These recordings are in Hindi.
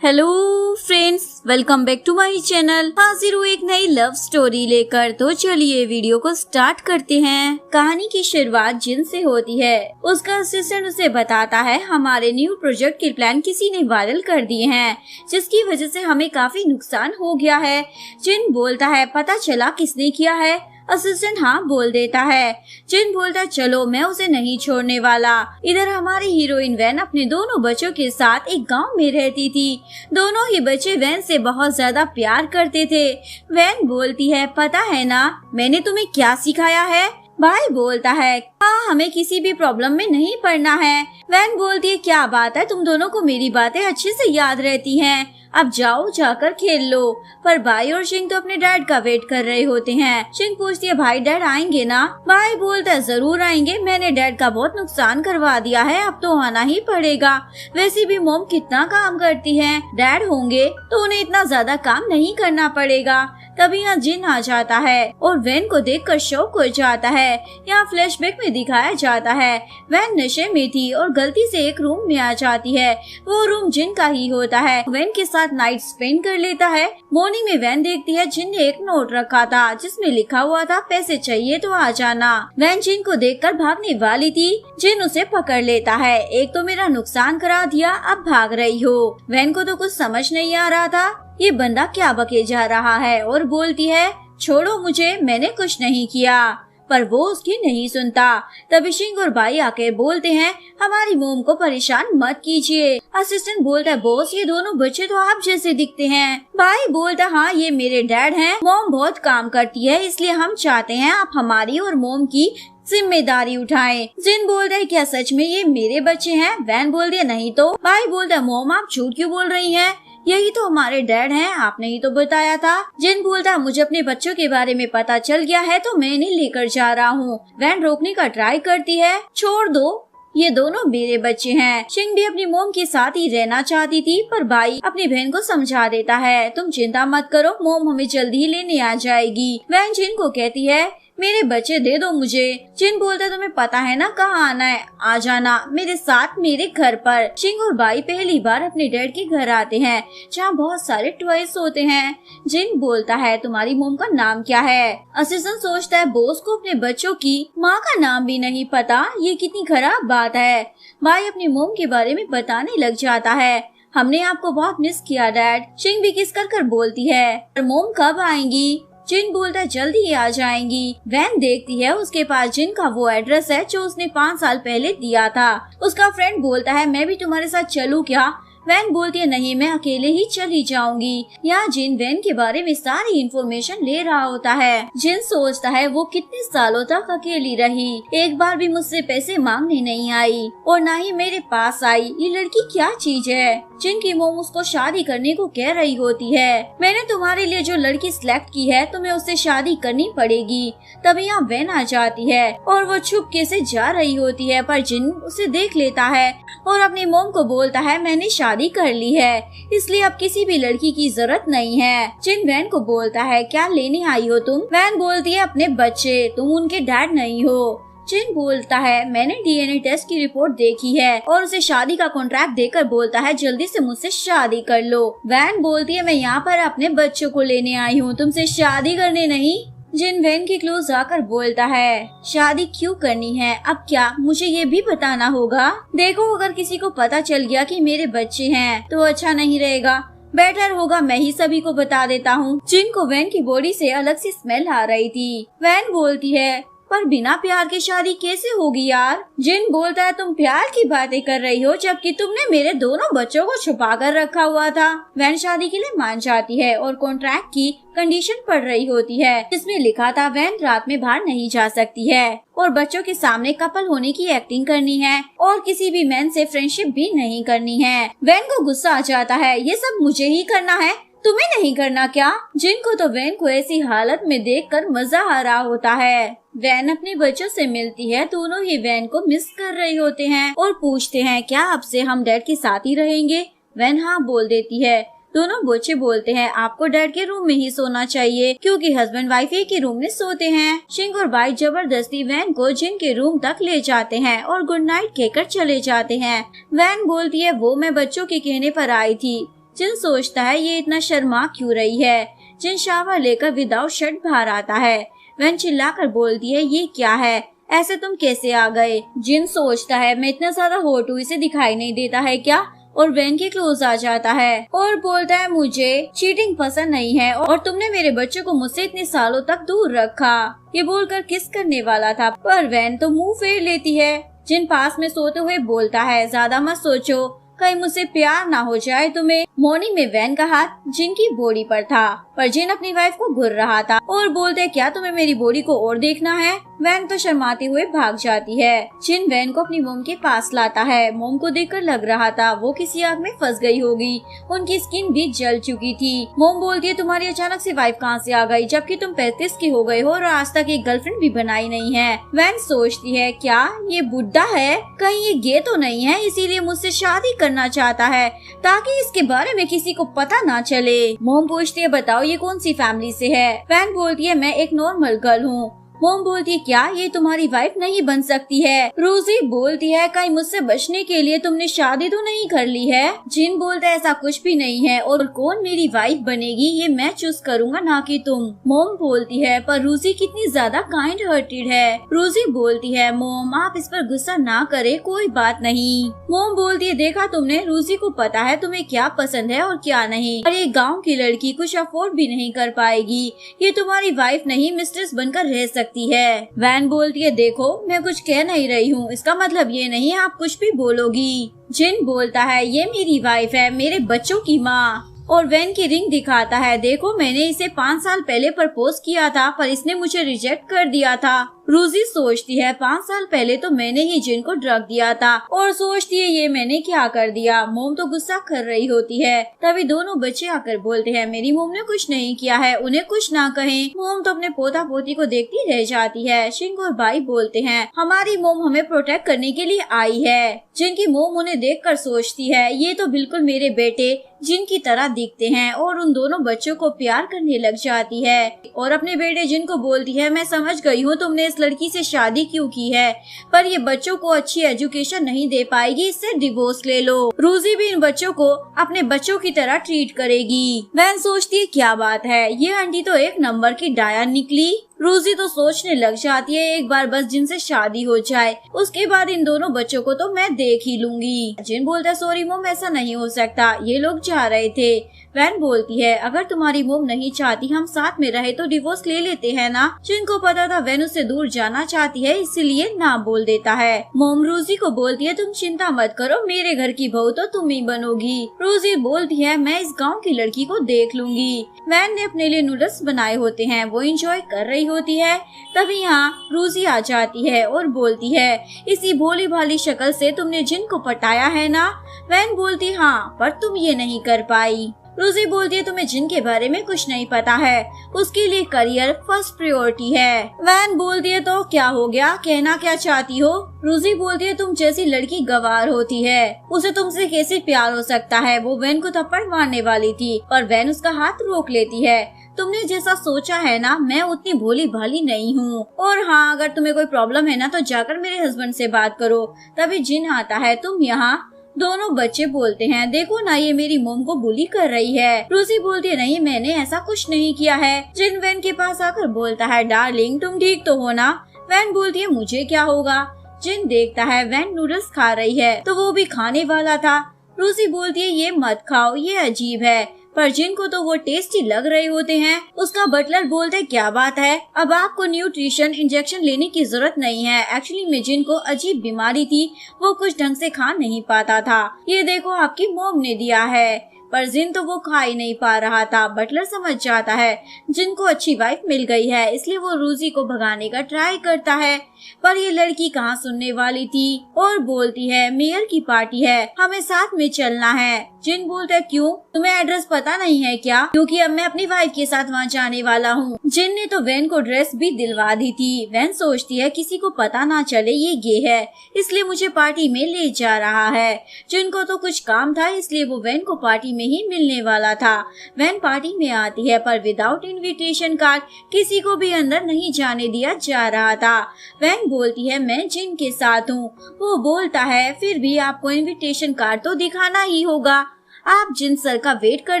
Hello friends, welcome back to my channel. हाजिर हूँ एक नई लव स्टोरी लेकर। तो चलिए वीडियो को स्टार्ट करते हैं। कहानी की शुरुआत जिन से होती है। उसका असिस्टेंट उसे बताता है हमारे न्यू प्रोजेक्ट के प्लान किसी ने वायरल कर दिए हैं, जिसकी वजह से हमें काफी नुकसान हो गया है। जिन बोलता है पता चला किसने किया है। असिस्टेंट हाँ बोल देता है। जिन बोलता चलो मैं उसे नहीं छोड़ने वाला। इधर हमारी हीरोइन वैन अपने दोनों बच्चों के साथ एक गांव में रहती थी। दोनों ही बच्चे वैन से बहुत ज्यादा प्यार करते थे। वैन बोलती है पता है ना मैंने तुम्हें क्या सिखाया है। भाई बोलता है हाँ हमें किसी भी प्रॉब्लम में नहीं पड़ना है। वैन बोलती है क्या बात है, तुम दोनों को मेरी बातें अच्छे से याद रहती हैं। अब जाओ जाकर खेल लो। पर भाई और शिंग तो अपने डैड का वेट कर रहे होते हैं। शिंग पूछती है भाई डैड आएंगे ना। भाई बोलता है जरूर आएंगे, मैंने डैड का बहुत नुकसान करवा दिया है, अब तो आना ही पड़ेगा। वैसे भी मोम कितना काम करती है, डैड होंगे तो उन्हें इतना ज्यादा काम नहीं करना पड़ेगा। तभी यहाँ जिन आ जाता है और वैन को देखकर शॉक हो जाता है। यहाँ फ्लैशबैक में दिखाया जाता है वैन नशे में थी और गलती से एक रूम में आ जाती है। वो रूम जिन का ही होता है। वैन के साथ नाइट स्पेंड कर लेता है। मॉर्निंग में वैन देखती है जिन ने एक नोट रखा था जिसमें लिखा हुआ था पैसे चाहिए तो आ जाना। वैन जिन को देखकर भागने वाली थी। जिन उसे पकड़ लेता है। एक तो मेरा नुकसान करा दिया, अब भाग रही हो। वैन को तो कुछ समझ नहीं आ रहा था ये बंदा क्या बके जा रहा है और बोलती है छोड़ो मुझे, मैंने कुछ नहीं किया। पर वो उसकी नहीं सुनता। तभी शिंग और भाई आके बोलते हैं हमारी मोम को परेशान मत कीजिए। असिस्टेंट बोलता है बॉस ये दोनों बच्चे तो आप जैसे दिखते हैं। भाई बोलता हाँ ये मेरे डैड हैं, मोम बहुत काम करती है इसलिए हम चाहते हैं आप हमारी और मोम की जिम्मेदारी उठाएं। जिन बोलता है क्या सच में ये मेरे बच्चे हैं। वैन बोलती है नहीं तो। भाई बोलता है मोम आप झूठ क्यों बोल रही हैं, यही तो हमारे डैड हैं, आपने ही तो बताया था। जिन बोलता मुझे अपने बच्चों के बारे में पता चल गया है तो मैं इन्हें लेकर जा रहा हूँ। वैन रोकने का ट्राई करती है, छोड़ दो ये दोनों मेरे बच्चे हैं। शिंग भी अपनी मोम के साथ ही रहना चाहती थी पर भाई अपनी बहन को समझा देता है तुम चिंता मत करो, मोम हमें जल्दी ही लेने आ जाएगी। वैन जिन को कहती है मेरे बच्चे दे दो मुझे। जिन बोलता है तुम्हें पता है ना कहाँ आना है, आ जाना मेरे साथ मेरे घर पर। शिंग और भाई पहली बार अपने डैड के घर आते हैं जहाँ बहुत सारे टॉयज होते हैं। जिन बोलता है तुम्हारी मोम का नाम क्या है। असिस्टेंट सोचता है बॉस को अपने बच्चों की माँ का नाम भी नहीं पता, ये कितनी खराब बात है। भाई अपनी मोम के बारे में बताने लग जाता है हमने आपको बहुत मिस किया डैड। शिंग भी किस कर बोलती है पर मोम कब आएंगी। जिन बोलता है जल्दी ही आ जाएंगी। वैन देखती है उसके पास जिन का वो एड्रेस है जो उसने 5 साल पहले दिया था। उसका फ्रेंड बोलता है मैं भी तुम्हारे साथ चलूं क्या। वैन बोलती है नहीं मैं अकेले ही चली जाऊंगी। यहाँ जिन वैन के बारे में सारी इंफॉर्मेशन ले रहा होता है। जिन सोचता है वो कितने सालों तक अकेली रही, एक बार भी मुझसे पैसे मांगने नहीं आई और ना ही मेरे पास आई, ये लड़की क्या चीज है। जिनकी मोम उसको शादी करने को कह रही होती है मैंने तुम्हारे लिए जो लड़की सिलेक्ट की है तुम्हें उससे शादी करनी पड़ेगी। तभी यहाँ वैन आ जाती है और वो छुपके से जा रही होती है पर जिन उसे देख लेता है और अपनी मोम को बोलता है मैंने शादी कर ली है इसलिए अब किसी भी लड़की की जरूरत नहीं है। जिन वैन को बोलता है क्या लेने आई हो तुम। वैन बोलती है अपने बच्चे, तुम उनके डैड नहीं हो। जिन बोलता है मैंने डीएनए टेस्ट की रिपोर्ट देखी है और उसे शादी का कॉन्ट्रैक्ट देकर बोलता है जल्दी से मुझसे शादी कर लो। वैन बोलती है मैं यहाँ पर अपने बच्चों को लेने आई हूँ, तुमसे शादी करने नहीं। जिन वैन के क्लोज आकर बोलता है शादी क्यों करनी है, अब क्या मुझे ये भी बताना होगा। देखो अगर किसी को पता चल गया कि मेरे बच्चे हैं तो अच्छा नहीं रहेगा, बेटर होगा मैं ही सभी को बता देता हूँ। जिन को वैन की बॉडी से अलग सी स्मेल आ रही थी। वैन बोलती है पर बिना प्यार के शादी कैसे होगी यार। जिन बोलता है तुम प्यार की बातें कर रही हो जबकि तुमने मेरे दोनों बच्चों को छुपा कर रखा हुआ था। वैन शादी के लिए मान जाती है और कॉन्ट्रैक्ट की कंडीशन पढ़ रही होती है जिसमें लिखा था वैन रात में बाहर नहीं जा सकती है और बच्चों के सामने कपल होने की एक्टिंग करनी है और किसी भी मैन से फ्रेंडशिप भी नहीं करनी है। वैन को गुस्सा आ जाता है ये सब मुझे ही करना है, तुम्हें नहीं करना क्या। जिनको तो वैन को ऐसी हालत में देखकर मजा आ रहा होता है। वैन अपने बच्चों से मिलती है, दोनों ही वैन को मिस कर रहे होते हैं और पूछते हैं क्या अब से हम डैड के साथ ही रहेंगे। वैन हाँ बोल देती है। दोनों बच्चे बोलते हैं आपको डैड के रूम में ही सोना चाहिए क्योंकि हस्बैंड वाइफ एक ही रूम में सोते हैं। शिंग और भाई जबरदस्ती वैन को जिन के रूम तक ले जाते हैं और गुड नाइट कहकर चले जाते हैं। वैन बोलती है वो मैं बच्चों के कहने पर आई थी, जिन सोचता है ये इतना शर्मा क्यों रही है। जिन शावर लेकर विदाउट शर्ट बाहर आता है। वैन चिल्लाकर बोलती है ये क्या है, ऐसे तुम कैसे आ गए। जिन सोचता है मैं इतना ज्यादा हॉट हूँ, इसे दिखाई नहीं देता है क्या, और वैन के क्लोज आ जाता है और बोलता है मुझे चीटिंग पसंद नहीं है और तुमने मेरे बच्चों को मुझसे इतने सालों तक दूर रखा। ये बोलकर किस करने वाला था पर वैन तो मुंह फेर लेती है। जिन पास में सोते हुए बोलता है ज्यादा मत सोचो, कहीं मुझसे प्यार ना हो जाए तुम्हें। मॉर्निंग में वैन का हाथ जिन की बॉडी पर था पर जिन अपनी वाइफ को घूर रहा था और बोलते क्या तुम्हें मेरी बॉडी को और देखना है। वैन तो शर्माते हुए भाग जाती है। जिन वैन को अपनी मोम के पास लाता है। मोम को देखकर लग रहा था वो किसी आग में फंस गई होगी, उनकी स्किन भी जल चुकी थी। मोम बोलती है तुम्हारी अचानक से वाइफ कहाँ से आ गई, जबकि तुम 35 के हो गए हो और आज तक एक गर्लफ्रेंड भी बनाई नहीं है। वैन सोचती है क्या ये बुढ़ा है, कहीं ये गे तो नहीं है, इसीलिए मुझसे शादी करना चाहता है ताकि इसके बारे में किसी को पता ना चले। मोम पूछती है बताओ ये कौन सी फैमिली से है। वैन बोलती है मैं एक नॉर्मल गर्ल हूँ। मोम बोलती है क्या ये तुम्हारी वाइफ नहीं बन सकती है। रोजी बोलती है कहीं मुझसे बचने के लिए तुमने शादी तो नहीं कर ली है। जिन बोलता है ऐसा कुछ भी नहीं है और कौन मेरी वाइफ बनेगी ये मैं चूज करूंगा ना कि तुम। मोम बोलती है पर रोजी कितनी ज्यादा काइंड हार्टेड है। रोजी बोलती है मोम आप इस पर गुस्सा ना करे, कोई बात नहीं। मोम बोलती है देखा तुमने, रोजी को पता है तुम्हें क्या पसंद है और क्या नहीं, और ये गाँव की लड़की कुछ अफोर्ड भी नहीं कर पाएगी, ये तुम्हारी वाइफ नहीं मिस्ट्रेस बनकर रह सकती है। वैन बोलती है देखो मैं कुछ कह नहीं रही हूँ, इसका मतलब ये नहीं आप कुछ भी बोलोगी। जिन बोलता है ये मेरी वाइफ है, मेरे बच्चों की माँ, और वैन की रिंग दिखाता है देखो मैंने इसे 5 साल पहले प्रपोज किया था पर इसने मुझे रिजेक्ट कर दिया था। रोजी सोचती है 5 साल पहले तो मैंने ही जिन को ड्रग दिया था और सोचती है ये मैंने क्या कर दिया। मोम तो गुस्सा कर रही होती है। तभी दोनों बच्चे आकर बोलते हैं मेरी मोम ने कुछ नहीं किया है, उन्हें कुछ ना कहें। मोम तो अपने पोता पोती को देखती रह जाती है। शिंग और बाई बोलते हैं हमारी मोम हमें प्रोटेक्ट करने के लिए आई है। जिनकी मोम उन्हें देखकर सोचती है ये तो बिल्कुल मेरे बेटे जिनकी तरह दिखते हैं और उन दोनों बच्चों को प्यार करने लग जाती है और अपने बेटे जिन को बोलती है मैं समझ गई हूँ तुमने इस लड़की से शादी क्यों की है, पर ये बच्चों को अच्छी एजुकेशन नहीं दे पाएगी, इससे डिवोर्स ले लो। रोजी भी इन बच्चों को अपने बच्चों की तरह ट्रीट करेगी। वैन सोचती है क्या बात है, ये आंटी तो एक नंबर की डायन निकली। रोजी तो सोचने लग जाती है एक बार बस जिनसे शादी हो जाए, उसके बाद इन दोनों बच्चों को तो मैं देख ही लूंगी। जिन बोलता है सॉरी मोम ऐसा नहीं हो सकता, ये लोग जा रहे थे। वैन बोलती है अगर तुम्हारी मोम नहीं चाहती हम साथ में रहे तो डिवोर्स ले लेते हैं ना। जिनको पता था वैन उससे दूर जाना चाहती है इसलिए ना बोल देता है। मोम रोजी को बोलती है तुम चिंता मत करो, मेरे घर की बहू तो तुम ही बनोगी। रोजी बोलती है मैं इस गाँव की लड़की को देख लूंगी। वैन ने अपने लिए नूडल्स बनाए होते हैं, वो एंजॉय कर रही होती है। तभी यहाँ रोजी आ जाती है और बोलती है इसी भोली भाली शक्ल से तुमने जिन को पटाया है ना। वैन बोलती हाँ पर तुम ये नहीं कर पाई। रोजी बोलती है तुम्हें जिन के बारे में कुछ नहीं पता है, उसके लिए करियर फर्स्ट प्रायोरिटी है। वैन बोलती है तो क्या हो गया, कहना क्या चाहती हो। रोजी बोलती है तुम जैसी लड़की गवार होती है, उसे तुमसे कैसे प्यार हो सकता है। वो वैन को थप्पड़ मारने वाली थी पर वैन उसका हाथ रोक लेती है। तुमने जैसा सोचा है ना मैं उतनी भोली भाली नहीं हूँ, और हाँ अगर तुम्हें कोई प्रॉब्लम है ना तो जाकर मेरे हस्बैंड से बात करो। तभी जिन आता है तुम यहाँ। दोनों बच्चे बोलते हैं देखो ना ये मेरी मोम को बुली कर रही है। रोजी बोलती है नहीं मैंने ऐसा कुछ नहीं किया है। जिन वैन के पास आकर बोलता है डार्लिंग तुम ठीक तो हो ना। वैन बोलती है मुझे क्या होगा। जिन देखता है वैन नूडल्स खा रही है तो वो भी खाने वाला था। रोजी बोलती है ये मत खाओ, ये अजीब है, पर जिन को तो वो टेस्टी लग रहे होते हैं। उसका बटलर बोलता है क्या बात है, अब आपको न्यूट्रिशन इंजेक्शन लेने की जरूरत नहीं है। एक्चुअली में जिन को अजीब बीमारी थी, वो कुछ ढंग से खा नहीं पाता था, ये देखो आपकी मोम ने दिया है। पर जिन तो वो खा ही नहीं पा रहा था। बटलर समझ जाता है जिनको अच्छी वाइफ मिल गई है, इसलिए वो रोजी को भगाने का ट्राई करता है, पर ये लड़की कहाँ सुनने वाली थी और बोलती है मेयर की पार्टी है, हमें साथ में चलना है। जिन बोलता है क्यों, तुम्हें एड्रेस पता नहीं है क्या, क्योंकि अब मैं अपनी वाइफ के साथ वहाँ जाने वाला हूँ। जिन ने तो वैन को ड्रेस भी दिलवा दी थी। वैन सोचती है किसी को पता ना चले ये गे है, इसलिए मुझे पार्टी में ले जा रहा है। जिनको तो कुछ काम था इसलिए वो वैन को पार्टी में ही मिलने वाला था। वैन पार्टी में आती है पर विदाउट इनविटेशन कार्ड किसी को भी अंदर नहीं जाने दिया जा रहा था। वैन बोलती है मैं जिन के साथ हूँ। वो बोलता है फिर भी आपको इनविटेशन कार्ड तो दिखाना ही होगा, आप जिन सर का वेट कर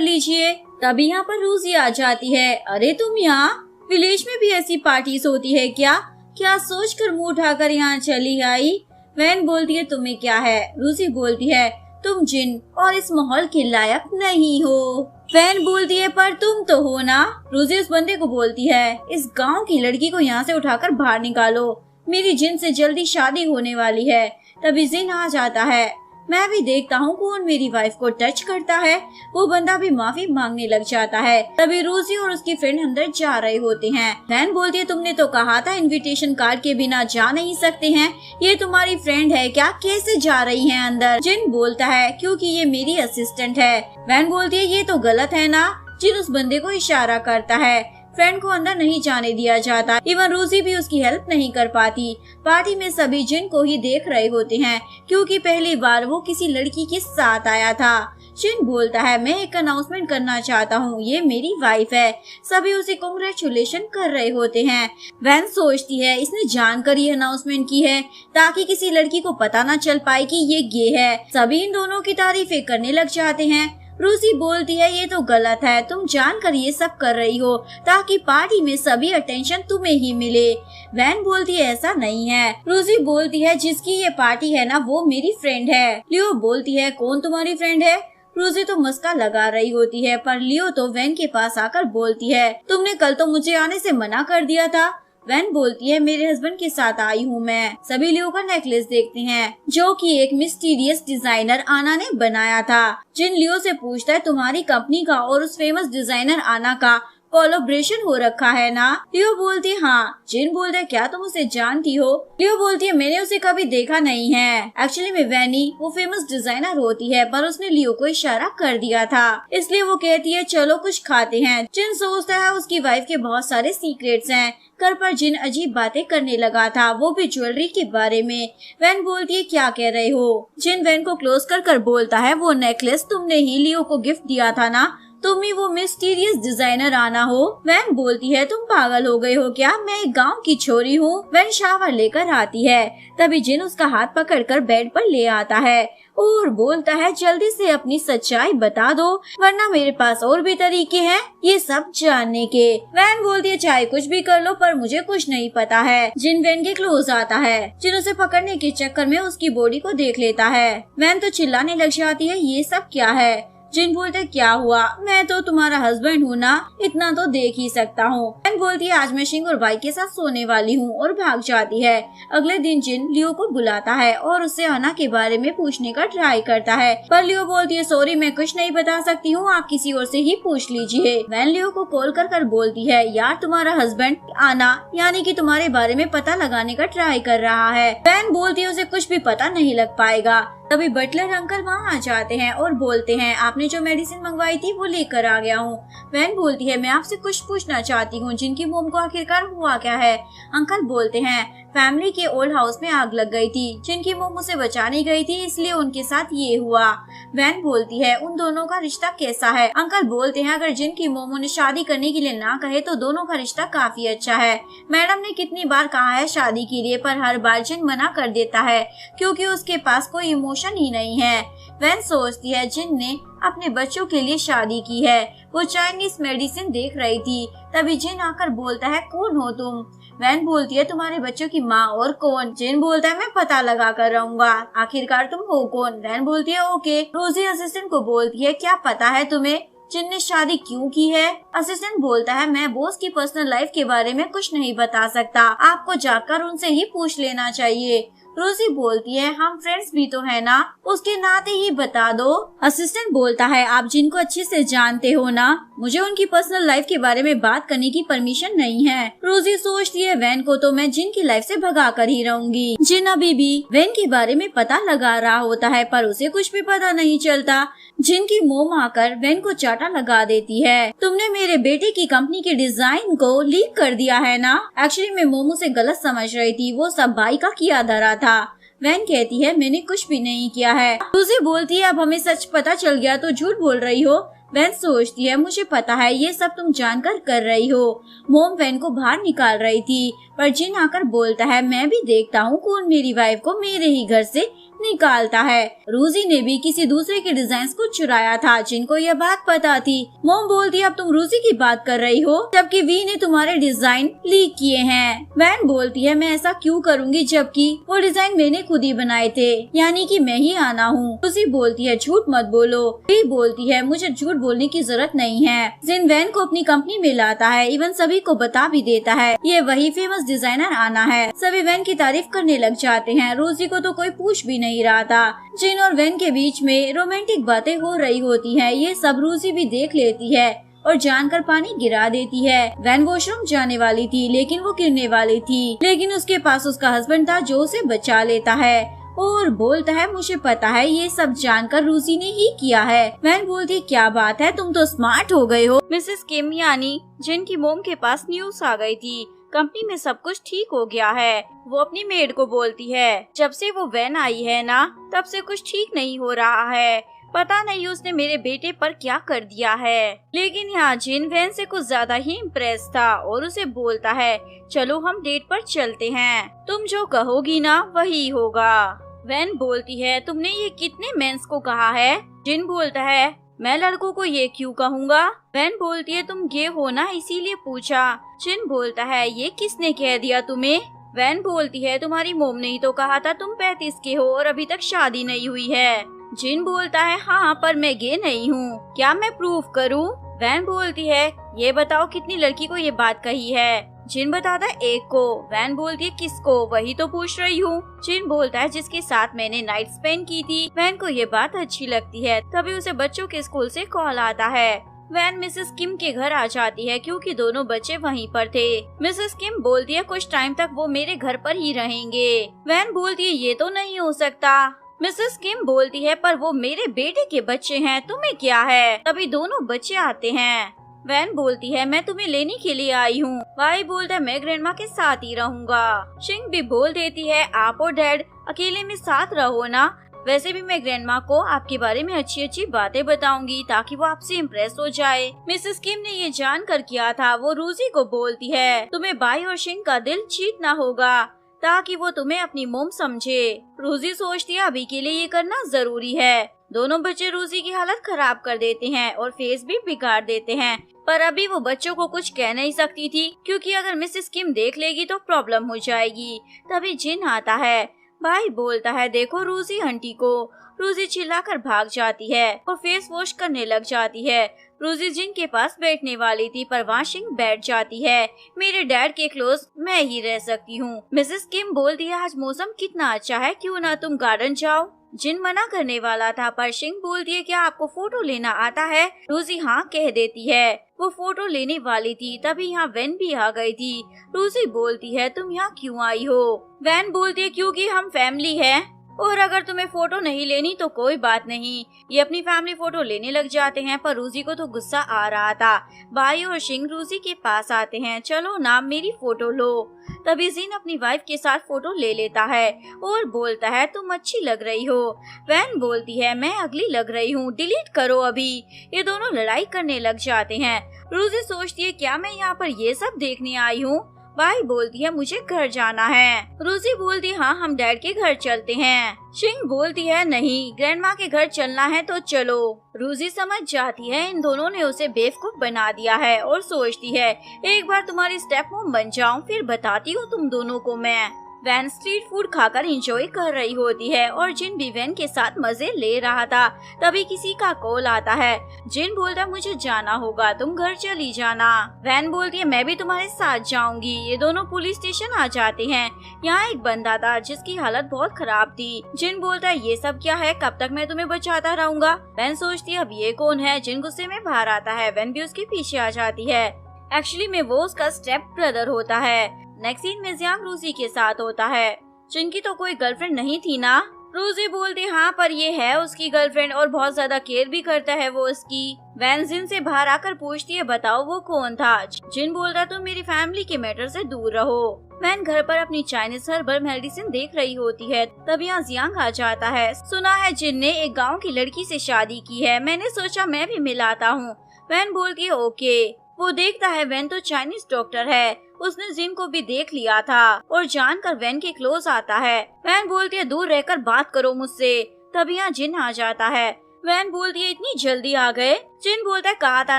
लीजिए। तभी यहाँ पर रूजी आ जाती है। अरे तुम यहाँ, विलेज में भी ऐसी पार्टीज होती है क्या? क्या सोचकर मुंह उठाकर यहाँ चली आई? वैन बोलती है तुम्हें क्या है? रूजी बोलती है तुम जिन और इस माहौल के लायक नहीं हो। वैन बोलती है पर तुम तो हो ना। रूजी उस बंदे को बोलती है इस गांव की लड़की को यहाँ से उठाकर बाहर निकालो, मेरी जिन से जल्दी शादी होने वाली है। तभी जिन आ जाता है। मैं भी देखता हूँ कौन मेरी वाइफ को टच करता है। वो बंदा भी माफी मांगने लग जाता है। तभी रूसी और उसकी फ्रेंड अंदर जा रहे होते हैं। वैन बोलती है तुमने तो कहा था इनविटेशन कार्ड के बिना जा नहीं सकते हैं। ये तुम्हारी फ्रेंड है क्या? कैसे जा रही है अंदर? जिन बोलता है क्योंकि ये मेरी असिस्टेंट है। वैन बोलती है ये तो गलत है ना। जिन उस बंदे को इशारा करता है। फ्रेंड को अंदर नहीं जाने दिया जाता। इवन रूसी भी उसकी हेल्प नहीं कर पाती। पार्टी में सभी जिन को ही देख रहे होते हैं क्योंकि पहली बार वो किसी लड़की के साथ आया था। जिन बोलता है मैं एक अनाउंसमेंट करना चाहता हूँ, ये मेरी वाइफ है। सभी उसे कांग्रेचुलेशन कर रहे होते हैं। वैन सोचती है इसने जानकर ये अनाउंसमेंट की है ताकि किसी लड़की को पता न चल पाए कि ये गे है। सभी इन दोनों की तारीफें करने लग जाते हैं। रूसी बोलती है ये तो गलत है, तुम जानकर ये सब कर रही हो ताकि पार्टी में सभी अटेंशन तुम्हें ही मिले। वैन बोलती है ऐसा नहीं है। रूसी बोलती है जिसकी ये पार्टी है ना वो मेरी फ्रेंड है। लियो बोलती है कौन तुम्हारी फ्रेंड है? रूसी तो मस्का लगा रही होती है पर लियो तो वैन के पास आकर बोलती है तुमने कल तो मुझे आने से मना कर दिया था। वैन बोलती है मेरे हस्बैंड के साथ आई हूँ मैं। सभी लियो का नेकलेस देखते हैं जो कि एक मिस्टीरियस डिजाइनर आना ने बनाया था। जिन लियो से पूछता है तुम्हारी कंपनी का और उस फेमस डिजाइनर आना का कोलैबोरेशन हो रखा है ना? लियो बोलती है हाँ। जिन बोलता है क्या तुम उसे जानती हो? लियो बोलती है मैंने उसे कभी देखा नहीं है। एक्चुअली में वैनी वो फेमस डिजाइनर होती है पर उसने लियो को इशारा कर दिया था, इसलिए वो कहती है चलो कुछ खाते हैं। जिन सोचता है उसकी वाइफ के बहुत सारे सीक्रेट्स हैं। घर पर जिन अजीब बातें करने लगा था, वो भी ज्वेलरी के बारे में। वैन बोलती है क्या कह रहे हो? जिन वैन को क्लोज कर बोलता है वो नेकलेस तुमने ही लियो को गिफ्ट दिया था ना, तुम ही वो मिस्टीरियस डिजाइनर आना हो। वैन बोलती है तुम पागल हो गए हो क्या? मैं एक गांव की छोरी हूँ। वैन शावर लेकर आती है। तभी जिन उसका हाथ पकड़कर बेड पर ले आता है और बोलता है जल्दी से अपनी सच्चाई बता दो वरना मेरे पास और भी तरीके हैं ये सब जानने के। वैन बोलती है चाहे कुछ भी कर लो पर मुझे कुछ नहीं पता है। जिन वैन के क्लोज आता है। जिन उसे पकड़ने के चक्कर में उसकी बॉडी को देख लेता है। वैन तो चिल्लाने लग जाती है ये सब क्या है? जिन बोलते क्या हुआ, मैं तो तुम्हारा हस्बैंड हूँ ना, इतना तो देख ही सकता हूँ। वैन बोलती है आज मैं शिंग और बाई के साथ सोने वाली हूँ और भाग जाती है। अगले दिन जिन लियो को बुलाता है और उससे आना के बारे में पूछने का ट्राई करता है पर लियो बोलती है सॉरी मैं कुछ नहीं बता सकती हूँ, आप किसी और से ही पूछ लीजिए। वैन लियो को कॉल कर बोलती है यार तुम्हारा हस्बैंड आना यानी कि तुम्हारे बारे में पता लगाने का ट्राई कर रहा है। वैन बोलती है उसे कुछ भी पता नहीं लग पाएगा। तभी बटलर अंकल वहाँ आ जाते हैं और बोलते हैं आपने जो मेडिसिन मंगवाई थी वो लेकर आ गया हूँ। वैन बोलती है मैं आपसे कुछ पूछना चाहती हूँ जिनकी मोम को आखिरकार हुआ क्या है? अंकल बोलते हैं फैमिली के ओल्ड हाउस में आग लग गई थी, जिनकी मोम उसे बचाने गई थी इसलिए उनके साथ ये हुआ। वैन बोलती है उन दोनों का रिश्ता कैसा है? अंकल बोलते हैं अगर जिनकी मोम उन्हें शादी करने के लिए ना कहे तो दोनों का रिश्ता काफी अच्छा है। मैडम ने कितनी बार कहा है शादी के लिए पर हर बार जिन मना कर देता है क्योंकि उसके पास कोई इमोशन ही नहीं है। वैन सोचती है जिन ने अपने बच्चों के लिए शादी की है। वो चाइनीज मेडिसिन देख रही थी। तभी जिन आकर बोलता है कौन हो तुम? वैन बोलती है तुम्हारे बच्चों की माँ। और कौन? जिन बोलता है मैं पता लगा कर रहूंगा, आखिरकार तुम हो कौन? वैन बोलती है ओके। रोजी असिस्टेंट को बोलती है क्या पता है तुम्हें जिन ने शादी क्यों की है? असिस्टेंट बोलता है मैं बॉस की पर्सनल लाइफ के बारे में कुछ नहीं बता सकता, आपको जाकर उनसे ही पूछ लेना चाहिए। रोजी बोलती है हम फ्रेंड्स भी तो है ना, उसके नाते ही बता दो। असिस्टेंट बोलता है आप जिनको अच्छे से जानते हो ना, मुझे उनकी पर्सनल लाइफ के बारे में बात करने की परमिशन नहीं है। रोजी सोचती है वैन को तो मैं जिन की लाइफ से भगा कर ही रहूंगी। जिन अभी भी वैन के बारे में पता लगा रहा होता है पर उसे कुछ भी पता नहीं चलता। जिन की मोम आकर वैन को चाटा लगा देती है तुमने मेरे बेटे की कंपनी के डिजाइन को लीक कर दिया है ना। एक्चुअली मैं मोम उसे गलत समझ रही थी, वो सब भाई का किया धरा था। वैन कहती है मैंने कुछ भी नहीं किया है। रोजी बोलती है अब हमें सच पता चल गया तो झूठ बोल रही हो। वैन सोचती है मुझे पता है ये सब तुम जानकर कर रही हो। मोम वैन को बाहर निकाल रही थी पर जिन आकर बोलता है मैं भी देखता हूँ कौन मेरी वाइफ को मेरे ही घर से निकालता है। रूजी ने भी किसी दूसरे के डिजाइन को चुराया था, जिनको यह बात पता थी। मॉम बोलती है अब तुम रूजी की बात कर रही हो, जबकि वी ने तुम्हारे डिजाइन लीक किए हैं। वैन बोलती है मैं ऐसा क्यों करूँगी, जबकि वो डिजाइन मैंने खुद ही बनाए थे, यानी कि मैं ही आना हूँ। रूजी बोलती है झूठ मत बोलो। वी बोलती है मुझे झूठ बोलने की जरूरत नहीं है। जिन वैन को अपनी कंपनी में लाता है, इवन सभी को बता भी देता है ये वही फेमस डिजाइनर आना है। सभी वैन की तारीफ करने लग जाते हैं। रोजी को तो कोई पूछ भी नहीं रहा था। जिन और वैन के बीच में रोमांटिक बातें हो रही होती हैं, ये सब रोजी भी देख लेती है और जानकर पानी गिरा देती है। वैन वॉशरूम जाने वाली थी, लेकिन वो गिरने वाली थी, लेकिन उसके पास उसका हस्बैंड था जो उसे बचा लेता है और बोलता है मुझे पता है ये सब जानकर रूसी ने ही किया है। वैन बोलती है क्या बात है, तुम तो स्मार्ट हो गए हो। मिसेस किम यानी जिनकी मोम के पास न्यूज आ गई थी, कंपनी में सब कुछ ठीक हो गया है। वो अपनी मेड को बोलती है जब से वो वैन आई है ना, तब से कुछ ठीक नहीं हो रहा है। पता नहीं उसने मेरे बेटे पर क्या कर दिया है। लेकिन यहाँ जिन वैन से कुछ ज्यादा ही इम्प्रेस था और उसे बोलता है चलो हम डेट पर चलते हैं, तुम जो कहोगी ना वही होगा। वैन बोलती है तुमने ये कितने मेंस को कहा है। जिन बोलता है मैं लड़कों को ये क्यों कहूँगा। वैन बोलती है तुम गे हो ना इसीलिए पूछा। जिन बोलता है ये किसने कह दिया तुम्हें। वैन बोलती है तुम्हारी मोम ने ही तो कहा था तुम 35 के हो और अभी तक शादी नहीं हुई है। जिन बोलता है हाँ पर मैं गे नहीं हूँ, क्या मैं प्रूफ करूँ। वैन बोलती है ये बताओ कितनी लड़की को ये बात कही है। जिन बताता है एक को। वैन बोलती है किसको, वही तो पूछ रही हूँ। जिन बोलता है जिसके साथ मैंने नाइट स्पेंड की थी। वैन को ये बात अच्छी लगती है। तभी उसे बच्चों के स्कूल से कॉल आता है। वैन मिसेस किम के घर आ जाती है क्योंकि दोनों बच्चे वहीं पर थे। मिसेस किम बोलती है कुछ टाइम तक वो मेरे घर पर ही रहेंगे। वैन बोलती है ये तो नहीं हो सकता। मिसेस किम बोलती है पर वो मेरे बेटे के बच्चे हैं, तुम्हें क्या है। तभी दोनों बच्चे आते हैं। वैन बोलती है मैं तुम्हें लेने के लिए आई हूँ। भाई बोलता है मैं ग्रैंडमा के साथ ही रहूँगा। शिंग भी बोल देती है आप और डैड अकेले में साथ रहो ना, वैसे भी मैं ग्रैंडमा को आपके बारे में अच्छी अच्छी बातें बताऊंगी ताकि वो आपसे इम्प्रेस हो जाए। मिसेस किम ने ये जानकर किया था। वो रूजी को बोलती है तुम्हें बाई और शिंग का दिल जीतना होगा ताकि वो तुम्हें अपनी मोम समझे। रूजी सोचती है अभी के लिए ये करना जरूरी है। दोनों बच्चे रूजी की हालत खराब कर देते हैं और फेस भी बिगाड़ देते हैं, पर अभी वो बच्चों को कुछ कह नहीं सकती थी क्योंकि अगर मिसेस किम देख लेगी तो प्रॉब्लम हो जाएगी। तभी जिन आता है। भाई बोलता है देखो रूजी आंटी को। रूजी चिल्लाकर भाग जाती है और फेस वॉश करने लग जाती है। रूजी जिन के पास बैठने वाली थी पर वहाँ शिंग बैठ जाती है। मेरे डैड के क्लोज मैं ही रह सकती हूँ। मिसेस किम बोलती है आज मौसम कितना अच्छा है, क्यों ना तुम गार्डन जाओ। जिन मना करने वाला था पर शिंग बोलती है क्या आपको फोटो लेना आता है। रूजी हाँ कह देती है। वो फोटो लेने वाली थी तभी यहाँ वैन भी आ गई थी। रूजी बोलती है तुम यहाँ क्यों आई हो। वैन बोलती है क्योंकि हम फैमिली है और अगर तुम्हें फोटो नहीं लेनी तो कोई बात नहीं। ये अपनी फैमिली फोटो लेने लग जाते हैं पर रूजी को तो गुस्सा आ रहा था। भाई और शिंग रूजी के पास आते हैं। चलो ना मेरी फोटो लो। तभी जिन अपनी वाइफ के साथ फोटो ले लेता है और बोलता है तुम अच्छी लग रही हो। वैन बोलती है मैं अगली लग रही हूँ, डिलीट करो अभी। ये दोनों लड़ाई करने लग जाते हैं। रूजी सोचती है क्या मैं यहाँ पर ये सब देखने आई हूँ। भाई बोलती है मुझे घर जाना है। रूजी बोलती है हाँ हम डैड के घर चलते हैं। शिंग बोलती है नहीं ग्रैंडमा के घर चलना है तो चलो। रूजी समझ जाती है इन दोनों ने उसे बेवकूफ बना दिया है और सोचती है एक बार तुम्हारी स्टेप मॉम बन जाऊं फिर बताती हूँ तुम दोनों को मैं। वैन स्ट्रीट फूड खाकर एंजॉय कर रही होती है और जिन भी वैन के साथ मजे ले रहा था। तभी किसी का कॉल आता है। जिन बोलता मुझे जाना होगा, तुम घर चली जाना। वैन बोलती है मैं भी तुम्हारे साथ जाऊंगी। ये दोनों पुलिस स्टेशन आ जाते हैं। यहाँ एक बंदा था जिसकी हालत बहुत खराब थी। जिन बोलता है ये सब क्या है, कब तक मैं तुम्हें बचाता रहूंगा। वैन सोचती है अब ये कौन है। जिन गुस्से में बाहर आता है। वैन भी उसके पीछे आ जाती है। एक्चुअली में वो उसका स्टेप ब्रदर होता है। नेक्स्ट सीन में जियांग रूजी के साथ होता है। जिनकी तो कोई गर्लफ्रेंड नहीं थी ना। रूजी बोलती हाँ पर ये है उसकी गर्लफ्रेंड और बहुत ज्यादा केयर भी करता है वो उसकी। वैन जिन से बाहर आकर पूछती है बताओ वो कौन था। जिन बोलता तुम मेरी फैमिली के मैटर से दूर रहो। वैन घर पर अपनी चाइनीज हर्बल मेडिसिन देख रही होती है। तब यहाँ जियांग आ जाता है। सुना है जिन ने एक गाँव की लड़की से शादी की है, मैंने सोचा मैं भी मिलाता हूँ। वैन बोलती है ओके। वो देखता है वैन तो चाइनीज डॉक्टर है उसने जिन को भी देख लिया था और जानकर वैन के क्लोज आता है। वैन बोलती है दूर रहकर बात करो मुझसे। तभी यहाँ जिन आ जाता है। वैन बोलती है इतनी जल्दी आ गए। जिन बोलता है कहा था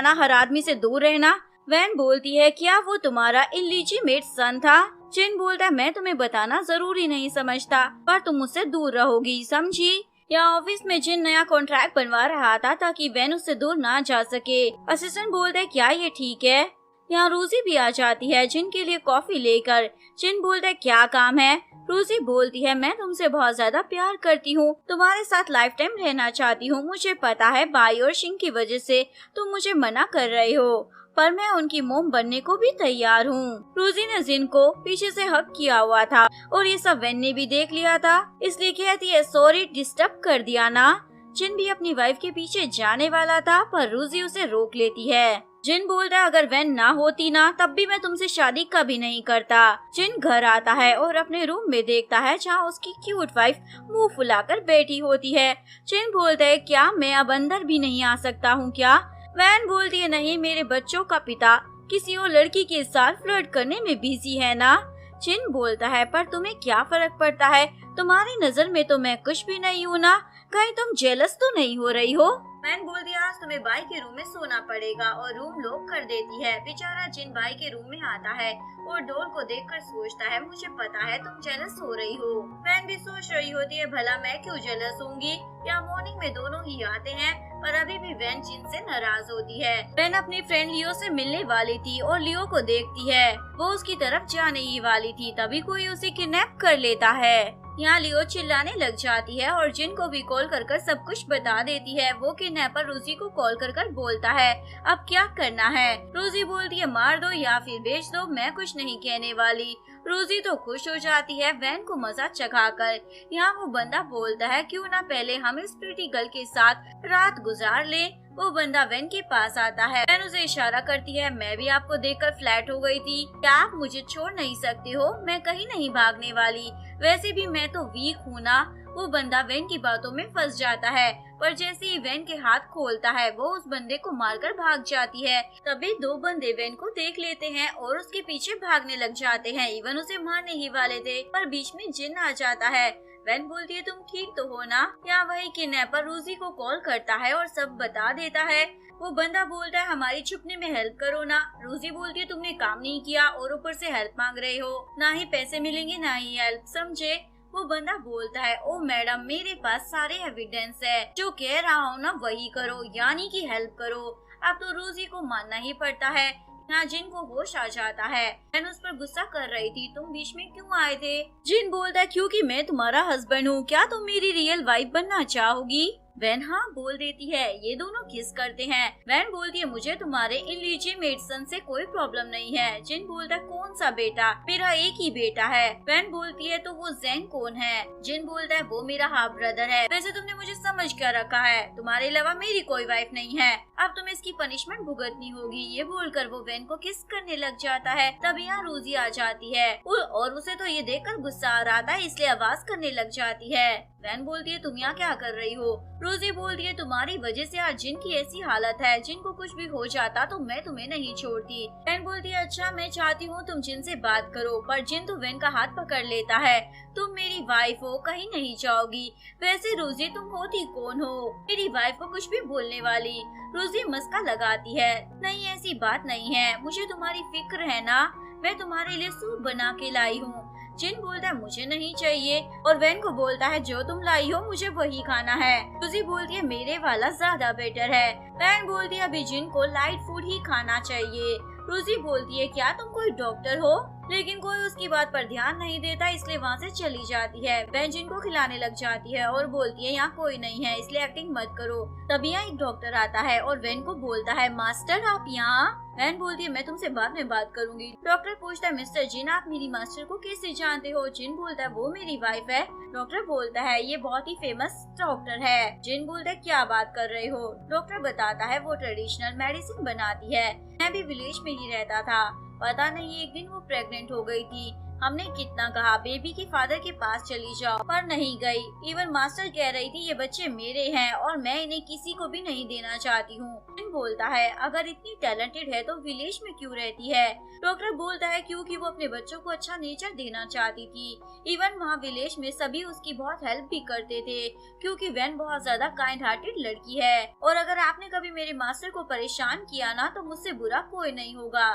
ना हर आदमी से दूर रहना। वैन बोलती है क्या वो तुम्हारा इलीजिमेट सन था? जिन बोलता है मैं तुम्हें बताना जरूरी नहीं समझता, पर तुम मुझसे दूर रहोगी, समझी? या ऑफिस में जिन नया कॉन्ट्रैक्ट बनवा रहा था ताकि वैन उससे दूर ना जा सके। असिस्टेंट बोलता है क्या ये ठीक है? यहाँ रूसी भी आ जाती है जिन के लिए कॉफी लेकर। जिन बोलता है क्या काम है? रूसी बोलती है मैं तुमसे बहुत ज्यादा प्यार करती हूँ, तुम्हारे साथ लाइफ टाइम रहना चाहती हूँ। मुझे पता है बाई और शिंग की वजह से तुम मुझे मना कर रहे हो, पर मैं उनकी मोम बनने को भी तैयार हूँ। रूसी ने जिन को पीछे से हक किया हुआ था और ये सब वैन ने भी देख लिया था, इसलिए कहती है सॉरी डिस्टर्ब कर दिया ना। जिन भी अपनी वाइफ के पीछे जाने वाला था पर रूसी उसे रोक लेती है। जिन बोलता है अगर वैन ना होती ना तब भी मैं तुमसे शादी कभी नहीं करता। जिन घर आता है और अपने रूम में देखता है जहाँ उसकी क्यूट वाइफ मुंह फुलाकर बैठी होती है। जिन बोलता है क्या मैं अब अंदर भी नहीं आ सकता हूँ क्या? वैन बोलती है नहीं, मेरे बच्चों का पिता किसी और लड़की के साथ फ्लर्ट करने में बिजी है ना। जिन बोलता है पर तुम्हें क्या फर्क पड़ता है, तुम्हारी नजर में तो मैं कुछ भी नहीं हूँ ना, कहीं तुम जेलस तो नहीं हो रही हो? वैन बोलती है आज तुम्हें बाई के रूम में सोना पड़ेगा और रूम लॉक कर देती है। बेचारा जिन बाई के रूम में आता है और डोर को देखकर सोचता है मुझे पता है तुम जेलस हो रही हो। वैन भी सोच रही होती है भला मैं क्यों जेलस होंगी। या मॉर्निंग में दोनों ही आते हैं पर अभी भी वैन जिन से नाराज होती है। वैन अपनी फ्रेंड लियो से मिलने वाली थी और लियो को देखती है, वो उसकी तरफ जाने ही वाली थी तभी कोई उसे किडनैप कर लेता है। यहाँ लियो चिल्लाने लग जाती है और जिन को भी कॉल कर सब कुछ बता देती है। वो किडनैपर रूसी को कॉल कर बोलता है अब क्या करना है। रूसी बोलती है मार दो या फिर बेच दो, मैं कुछ नहीं कहने वाली। रूसी तो खुश हो जाती है वैन को मजा चखाकर। यहाँ वो बंदा बोलता है क्यों ना पहले हम इस प्रीटी गर्ल के साथ रात गुजार ले। वो बंदा वैन के पास आता है। वैन उसे इशारा करती है मैं भी आपको देखकर फ्लैट हो गई थी, क्या आप मुझे छोड़ नहीं सकते हो? मैं कहीं नहीं भागने वाली, वैसे भी मैं तो वीक हूँ ना। वो बंदा वैन की बातों में फंस जाता है पर जैसे ही वैन के हाथ खोलता है वो उस बंदे को मारकर भाग जाती है। तभी दो बंदे वैन को देख लेते हैं और उसके पीछे भागने लग जाते हैं। इवन उसे मारने ही वाले थे पर बीच में जिन आ जाता है। वैन बोलती है तुम ठीक तो हो ना? यहाँ वही किडनैपर रूसी को कॉल करता है और सब बता देता है। वो बंदा बोलता है हमारी छुपने में हेल्प करो ना। रूसी बोलती है तुमने काम नहीं किया और ऊपर से हेल्प मांग रहे हो, ना ही पैसे मिलेंगे ना ही हेल्प, समझे? वो बंदा बोलता है ओ मैडम मेरे पास सारे एविडेंस है, जो कह रहा हूँ ना वही करो, यानी कि हेल्प करो। अब तो रूसी को मानना ही पड़ता है। यहाँ जिन को होश आ जाता है। मैंने उस पर गुस्सा कर रही थी, तुम बीच में क्यों आए थे? जिन बोलता है क्योंकि मैं तुम्हारा हस्बैंड हूँ, क्या तुम मेरी रियल वाइफ बनना चाहोगी? वैन हाँ बोल देती है। ये दोनों किस करते हैं। वैन बोलती है मुझे तुम्हारे इलीजिमेट सन से कोई प्रॉब्लम नहीं है। जिन बोलता है कौन सा बेटा? मेरा एक ही बेटा है। वैन बोलती है तो वो ज़ेंग कौन है? जिन बोलता है वो मेरा हाफ ब्रदर है। वैसे तुमने मुझे समझ क्या रखा है, तुम्हारे अलावा मेरी कोई वाइफ नहीं है, अब तुम्हें इसकी पनिशमेंट भुगतनी होगी। ये बोलकर वो वैन को किस करने लग जाता है। तभी यहाँ रोजी आ जाती है और उसे तो ये देखकर गुस्सा आ रहा था इसलिए आवाज करने लग जाती है। वैन बोलती है तुम यहाँ क्या कर रही हो? रोजी बोलती है तुम्हारी वजह से आज जिन की ऐसी हालत है, जिन को कुछ भी हो जाता तो मैं तुम्हें नहीं छोड़ती। वैन बोलती है अच्छा मैं चाहती हूँ तुम जिन से बात करो, पर जिन तो वैन का हाथ पकड़ लेता है। तुम मेरी वाइफ हो, कहीं नहीं जाओगी। वैसे रोजी तुम होती कौन हो मेरी वाइफ को कुछ भी बोलने वाली? रोजी मस्का लगाती है नहीं ऐसी बात नहीं है, मुझे तुम्हारी फिक्र है ना, मैं तुम्हारे लिए सूप बना के लाई हूँ। जिन बोलता है मुझे नहीं चाहिए और वैन को बोलता है जो तुम लाई हो मुझे वही खाना है। रोजी बोलती है मेरे वाला ज्यादा बेटर है। वैन बोलती है अभी जिन को लाइट फूड ही खाना चाहिए। रोजी बोलती है क्या तुम कोई डॉक्टर हो? लेकिन कोई उसकी बात पर ध्यान नहीं देता इसलिए वहाँ से चली जाती है। वैन जिन को खिलाने लग जाती है और बोलती है यहाँ कोई नहीं है इसलिए एक्टिंग मत करो। तभी यहाँ एक डॉक्टर आता है और वैन को बोलता है मास्टर आप यहाँ? वैन बोलती है मैं तुमसे बाद में बात करूंगी। डॉक्टर पूछता है मिस्टर जिन आप मेरी मास्टर को कैसे जानते हो? जिन बोलता है वो मेरी वाइफ है। डॉक्टर बोलता है ये बहुत ही फेमस डॉक्टर है। जिन बोलता है क्या बात कर रहे हो? डॉक्टर बताता है वो ट्रेडिशनल मेडिसिन बनाती है, मैं भी विलेज में ही रहता था, पता नहीं एक दिन वो प्रेग्नेंट हो गई थी, हमने कितना कहा बेबी के फादर के पास चली जाओ, पर नहीं गई। इवन मास्टर कह रही थी ये बच्चे मेरे हैं और मैं इन्हें किसी को भी नहीं देना चाहती हूँ। जिन बोलता है अगर इतनी टैलेंटेड है तो विलेज में क्यों रहती है। डॉक्टर बोलता है क्योंकि वो अपने बच्चों को अच्छा नेचर देना चाहती थी। इवन वहाँ विलेज में सभी उसकी बहुत हेल्प भी करते थे क्योंकि वैन बहुत ज्यादा काइंड हार्टेड लड़की है। और अगर आपने कभी मेरे मास्टर को परेशान किया ना तो मुझसे बुरा कोई नहीं होगा।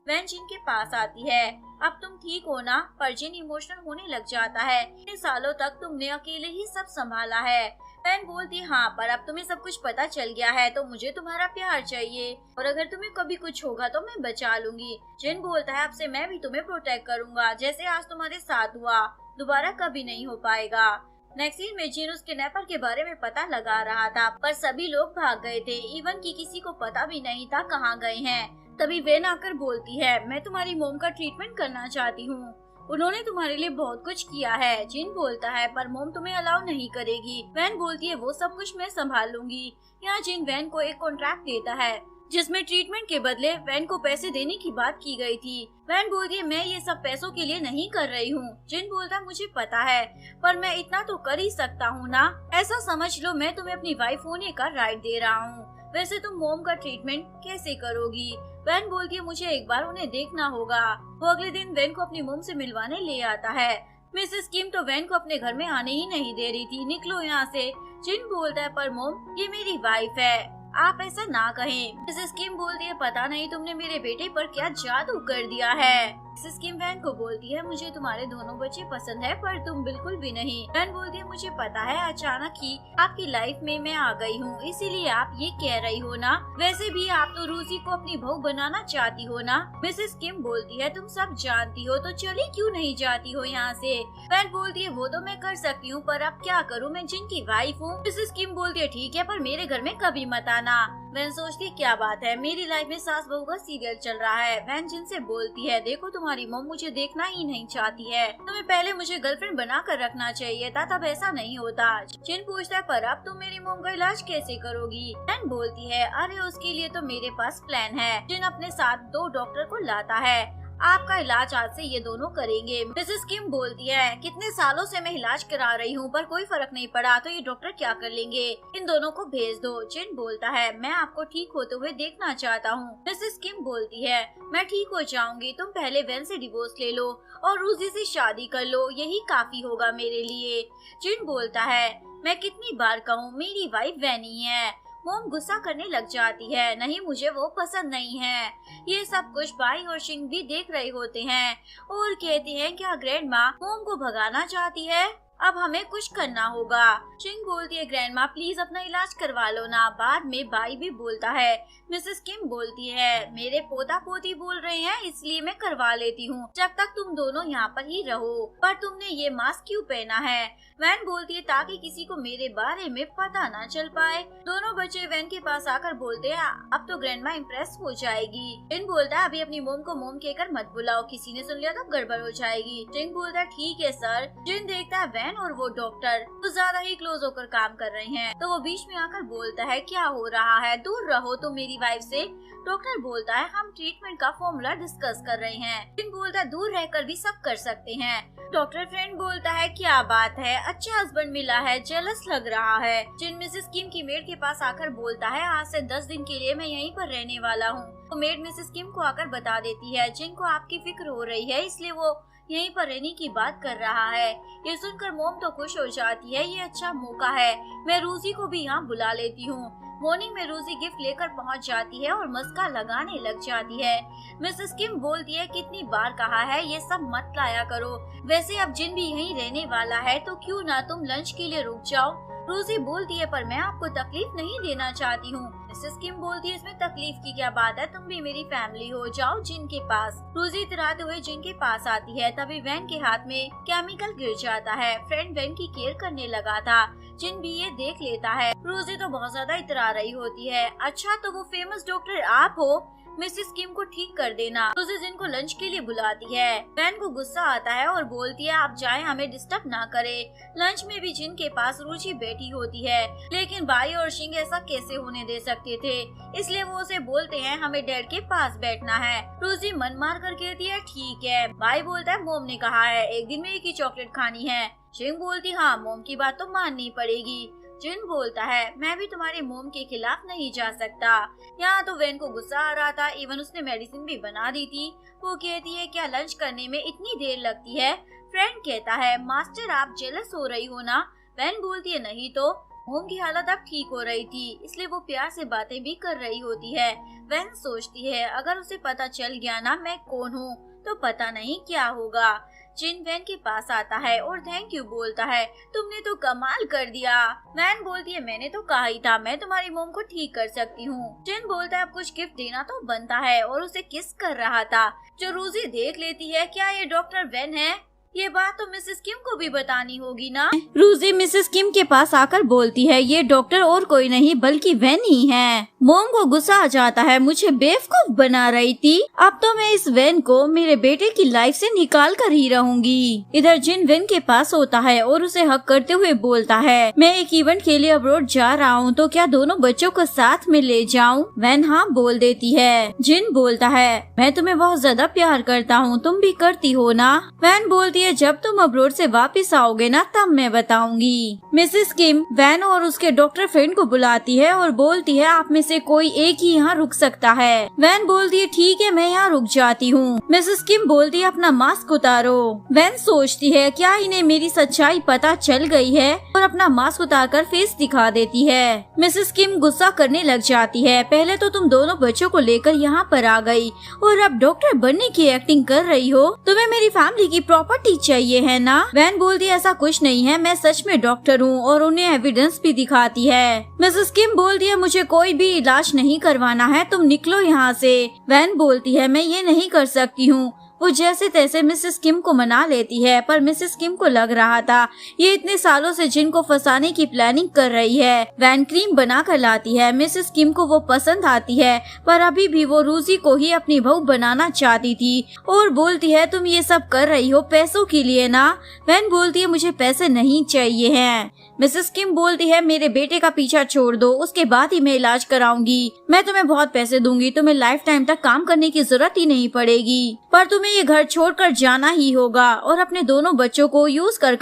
वैन जिन के पास आती है, अब तुम ठीक हो ना। पर जिन इमोशनल होने लग जाता है, इतने सालों तक तुमने अकेले ही सब संभाला है। वैन बोलती हाँ, पर अब तुम्हें सब कुछ पता चल गया है तो मुझे तुम्हारा प्यार चाहिए और अगर तुम्हें कभी कुछ होगा तो मैं बचा लूंगी। जिन बोलता है अब से मैं भी तुम्हें प्रोटेक्ट करूंगा, जैसे आज तुम्हारे साथ हुआ दोबारा कभी नहीं हो पाएगा। नेक्स्ट सीन में जिन उसके किडनैपर के बारे में पता लगा रहा था, पर सभी लोग भाग गए थे। इवन की किसी को पता भी नहीं था कहाँ गए हैं। तभी वैन आकर बोलती है मैं तुम्हारी मोम का ट्रीटमेंट करना चाहती हूँ, उन्होंने तुम्हारे लिए बहुत कुछ किया है। जिन बोलता है पर मोम तुम्हें अलाउ नहीं करेगी। वैन बोलती है वो सब कुछ मैं संभाल लूंगी। यहाँ जिन वैन को एक कॉन्ट्रैक्ट देता है जिसमें ट्रीटमेंट के बदले वैन को पैसे देने की बात की गई थी। वैन बोलती है मैं ये सब पैसों के लिए नहीं कर रही हूँ। जिन बोलता मुझे पता है पर मैं इतना तो कर ही सकता हूँ ना, ऐसा समझ लो मैं तुम्हें अपनी वाइफ होने का राइट दे रहा हूँ। वैसे तुम मोम का ट्रीटमेंट कैसे करोगी। वैन बोलती है मुझे एक बार उन्हें देखना होगा। वो अगले दिन वैन को अपनी मोम से मिलवाने ले आता है। मिसेस किम तो वैन को अपने घर में आने ही नहीं दे रही थी, निकलो यहाँ से। जिन बोलता है पर मोम ये मेरी वाइफ है, आप ऐसा ना कहें। मिसेस किम बोलती है पता नहीं तुमने मेरे बेटे पर क्या जादू कर दिया है। मिसेस किम वैन को बोलती है मुझे तुम्हारे दोनों बच्चे पसंद है पर तुम बिल्कुल भी नहीं। वैन बोलती है मुझे पता है अचानक ही आपकी लाइफ में मैं आ गई हूँ इसीलिए आप ये कह रही हो ना, वैसे भी आप तो रूसी को अपनी बहू बनाना चाहती हो ना। मिसेस किम बोलती है तुम सब जानती हो तो चली क्यों नहीं जाती हो यहाँ से। वैन बोलती है वो तो मैं कर सकती हूँ पर अब क्या करूँ, मैं जिनकी वाइफ हूँ। मिसेस किम बोलती है ठीक है पर मेरे घर में कभी मत आना। वैन सोचती क्या बात है, मेरी लाइफ में सास बहू का सीरियल चल रहा है। वैन जिन से बोलती है देखो तुम्हारी मॉम मुझे देखना ही नहीं चाहती है, तुम्हें पहले मुझे गर्लफ्रेंड बना कर रखना चाहिए था, तब ऐसा नहीं होता। जिन पूछता है पर अब तुम मेरी मॉम का इलाज कैसे करोगी। वैन बोलती है अरे उसके लिए तो मेरे पास प्लान है। जिन अपने साथ 2 डॉक्टर को लाता है, आपका इलाज आज से ये दोनों करेंगे। मिसेस किम बोलती है कितने सालों से मैं इलाज करा रही हूँ पर कोई फर्क नहीं पड़ा तो ये डॉक्टर क्या कर लेंगे, इन दोनों को भेज दो। जिन बोलता है मैं आपको ठीक होते हुए देखना चाहता हूँ। मिसेस किम बोलती है मैं ठीक हो जाऊंगी, तुम पहले वैन से डिवोर्स ले लो और रूसी से शादी कर लो, यही काफी होगा मेरे लिए। जिन बोलता है मैं कितनी बार कहूँ मेरी वाइफ वैन ही है। मोम गुस्सा करने लग जाती है नहीं मुझे वो पसंद नहीं है। ये सब कुछ बाई और शिंग भी देख रहे होते हैं और कहती हैं क्या ग्रैंड माँ मोम को भगाना चाहती है, अब हमें कुछ करना होगा। शिंग बोलती है ग्रैंड माँ प्लीज अपना इलाज करवा लो ना। बाद में बाई भी बोलता है। मिसेस किम बोलती है मेरे पोता पोती बोल रहे हैं इसलिए मैं करवा लेती हूँ, जब तक तुम दोनों यहाँ पर ही रहो। पर तुमने ये मास्क क्यों पहना है। वैन बोलती है ताकि किसी को मेरे बारे में पता ना चल पाए। दोनों बच्चे वैन के पास आकर बोलते हैं अब तो ग्रैंड माँ इम्प्रेस हो जाएगी। जिन बोलता है अभी अपनी मोम को मोम कहकर मत बुलाओ, किसी ने सुन लिया तो गड़बड़ हो जाएगी। जिन बोलता है ठीक है सर। जिन देखता है वैन और वो डॉक्टर तो ज्यादा ही क्लोज होकर काम कर रहे हैं, तो वो बीच में आकर बोलता है क्या हो रहा है, दूर रहो तुम मेरी वाइफ से। डॉक्टर बोलता है हम ट्रीटमेंट का फॉर्मूला डिस्कस कर रहे हैं। जिन बोलता है दूर रहकर भी सब कर सकते हैं। डॉक्टर फ्रेंड बोलता है क्या बात है, अच्छा हस्बैंड मिला है, जेलस लग रहा है। जिन मिसेस किम की मेड के पास आकर बोलता है आज से 10 दिन के लिए मैं यहीं पर रहने वाला हूँ। तो मेड मिसेस किम को आकर बता देती है जिनको आपकी फिक्र हो रही है इसलिए वो यहीं पर रहने की बात कर रहा है। ये सुनकर मोम तो खुश हो जाती है, ये अच्छा मौका है, मैं रूसी को भी यहाँ बुला लेती हूँ। मॉर्निंग में रूसी गिफ्ट लेकर पहुँच जाती है और मस्का लगाने लग जाती है। मिसेस किम बोलती है कितनी बार कहा है ये सब मत लाया करो, वैसे अब जिन भी यहीं रहने वाला है तो क्यों ना तुम लंच के लिए रुक जाओ। रूसी बोलती है पर मैं आपको तकलीफ नहीं देना चाहती हूँ। मिसेस किम बोलती है इसमें तकलीफ की क्या बात है, तुम भी मेरी फैमिली हो, जाओ जिन के पास। रूसी इतराते हुए जिन के पास आती है, तभी वैन के हाथ में केमिकल गिर जाता है। फ्रेंड वैन की केयर करने लगा था, जिन भी ये देख लेता है। रूसी तो बहुत ज्यादा इतरा रही होती है। अच्छा तो वो फेमस डॉक्टर आप हो। मिसेस किम को ठीक कर देना। रोजी जिन को लंच के लिए बुलाती है। वैन को गुस्सा आता है और बोलती है आप जाएं, हमें डिस्टर्ब ना करे। लंच में भी जिन के पास रुचि बैठी होती है, लेकिन बाई और शिंग ऐसा कैसे होने दे सकते थे, इसलिए वो उसे बोलते हैं हमें डैड के पास बैठना है। रोजी मन मार कर कहती है ठीक है। बाई बोलता है मोम ने कहा है एक दिन में एक ही चॉकलेट खानी है। शिंग बोलती हाँ मोम की बात तो माननी पड़ेगी। जिन बोलता है मैं भी तुम्हारे मोम के खिलाफ नहीं जा सकता। यहाँ तो वैन को गुस्सा आ रहा था, इवन उसने मेडिसिन भी बना दी थी। वो कहती है क्या लंच करने में इतनी देर लगती है। फ्रेंड कहता है मास्टर आप जेलस हो रही हो ना। वैन बोलती है नहीं तो। मोम की हालत अब ठीक हो रही थी, इसलिए वो प्यार से बातें भी कर रही होती है। वैन सोचती है अगर उसे पता चल गया ना मैं कौन हूँ तो पता नहीं क्या होगा। जिन वैन के पास आता है और थैंक यू बोलता है, तुमने तो कमाल कर दिया। वैन बोलती है मैंने तो कहा ही था मैं तुम्हारी मोम को ठीक कर सकती हूँ। जिन बोलता है अब कुछ गिफ्ट देना तो बनता है और उसे किस कर रहा था, जो रोजी देख लेती है क्या ये डॉक्टर वैन है। ये बात तो मिसेस किम को भी बतानी होगी ना। रोजी मिसेस किम के पास आकर बोलती है ये डॉक्टर और कोई नहीं बल्कि वैन ही है। मोम को गुस्सा आ जाता है मुझे बेवकूफ बना रही थी, अब तो मैं इस वैन को मेरे बेटे की लाइफ से निकाल कर ही रहूंगी। इधर जिन वैन के पास होता है और उसे हक करते हुए बोलता है मैं एक इवेंट के लिए अब्रॉड जा रहा हूँ तो क्या दोनों बच्चों को साथ में ले जाऊँ। वैन हाँ बोल देती है। जिन बोलता है मैं तुम्हें बहुत ज्यादा प्यार करता हूँ, तुम भी करती हो ना। वैन बोलती है जब तुम अब्रॉड से वापस आओगे ना तब मैं बताऊंगी। मिसेस किम वैन और उसके डॉक्टर फ्रेंड को बुलाती है और बोलती है आप में से कोई एक ही यहाँ रुक सकता है। वैन बोलती है ठीक है मैं यहाँ रुक जाती हूँ। मिसेस किम बोलती है अपना मास्क उतारो। वैन सोचती है क्या इन्हें मेरी सच्चाई पता चल गई है और अपना मास्क उतार कर फेस दिखा देती है। मिसेस किम गुस्सा करने लग जाती है पहले तो तुम दोनों बच्चों को लेकर यहाँ पर आ गई और अब डॉक्टर बनने की एक्टिंग कर रही हो, तुम्हें मेरी फैमिली की प्रॉपर्टी चाहिए है ना। वैन बोलती है ऐसा कुछ नहीं है, मैं सच में डॉक्टर हूँ और उन्हें एविडेंस भी दिखाती है। मिसेस किम बोलती है मुझे कोई भी इलाज नहीं करवाना है, तुम निकलो यहाँ से। वैन बोलती है मैं ये नहीं कर सकती हूँ। वो जैसे तैसे मिसेस किम को मना लेती है, पर मिसेस किम को लग रहा था ये इतने सालों से जिन को फंसाने की प्लानिंग कर रही है। वैन क्रीम बना कर लाती है, मिसेस किम को वो पसंद आती है, पर अभी भी वो रूसी को ही अपनी बहू बनाना चाहती थी और बोलती है तुम ये सब कर रही हो पैसों के लिए ना। वैन बोलती है मुझे पैसे नहीं चाहिए हैं। मिसेस किम बोलती है मेरे बेटे का पीछा छोड़ दो, उसके बाद ही मैं इलाज कराऊंगी। मैं तुम्हें बहुत पैसे दूंगी, तुम्हें लाइफ टाइम तक काम करने की जरूरत ही नहीं पड़ेगी, पर तुम्हें ये घर छोड़कर जाना ही होगा और अपने दोनों बच्चों को यूज कर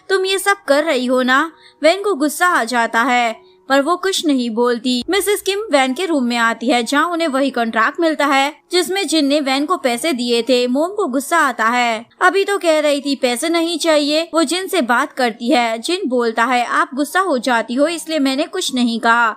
तुम ये सब कर रही हो ना। वैन को गुस्सा आ जाता है पर वो कुछ नहीं बोलती। मिसेस किम वैन के रूम में आती है जहाँ उन्हें वही कॉन्ट्रैक्ट मिलता है जिसमें जिन ने वैन को पैसे दिए थे। मोम को गुस्सा आता है, अभी तो कह रही थी पैसे नहीं चाहिए। वो जिन से बात करती है, जिन बोलता है आप गुस्सा हो जाती हो इसलिए मैंने कुछ नहीं कहा।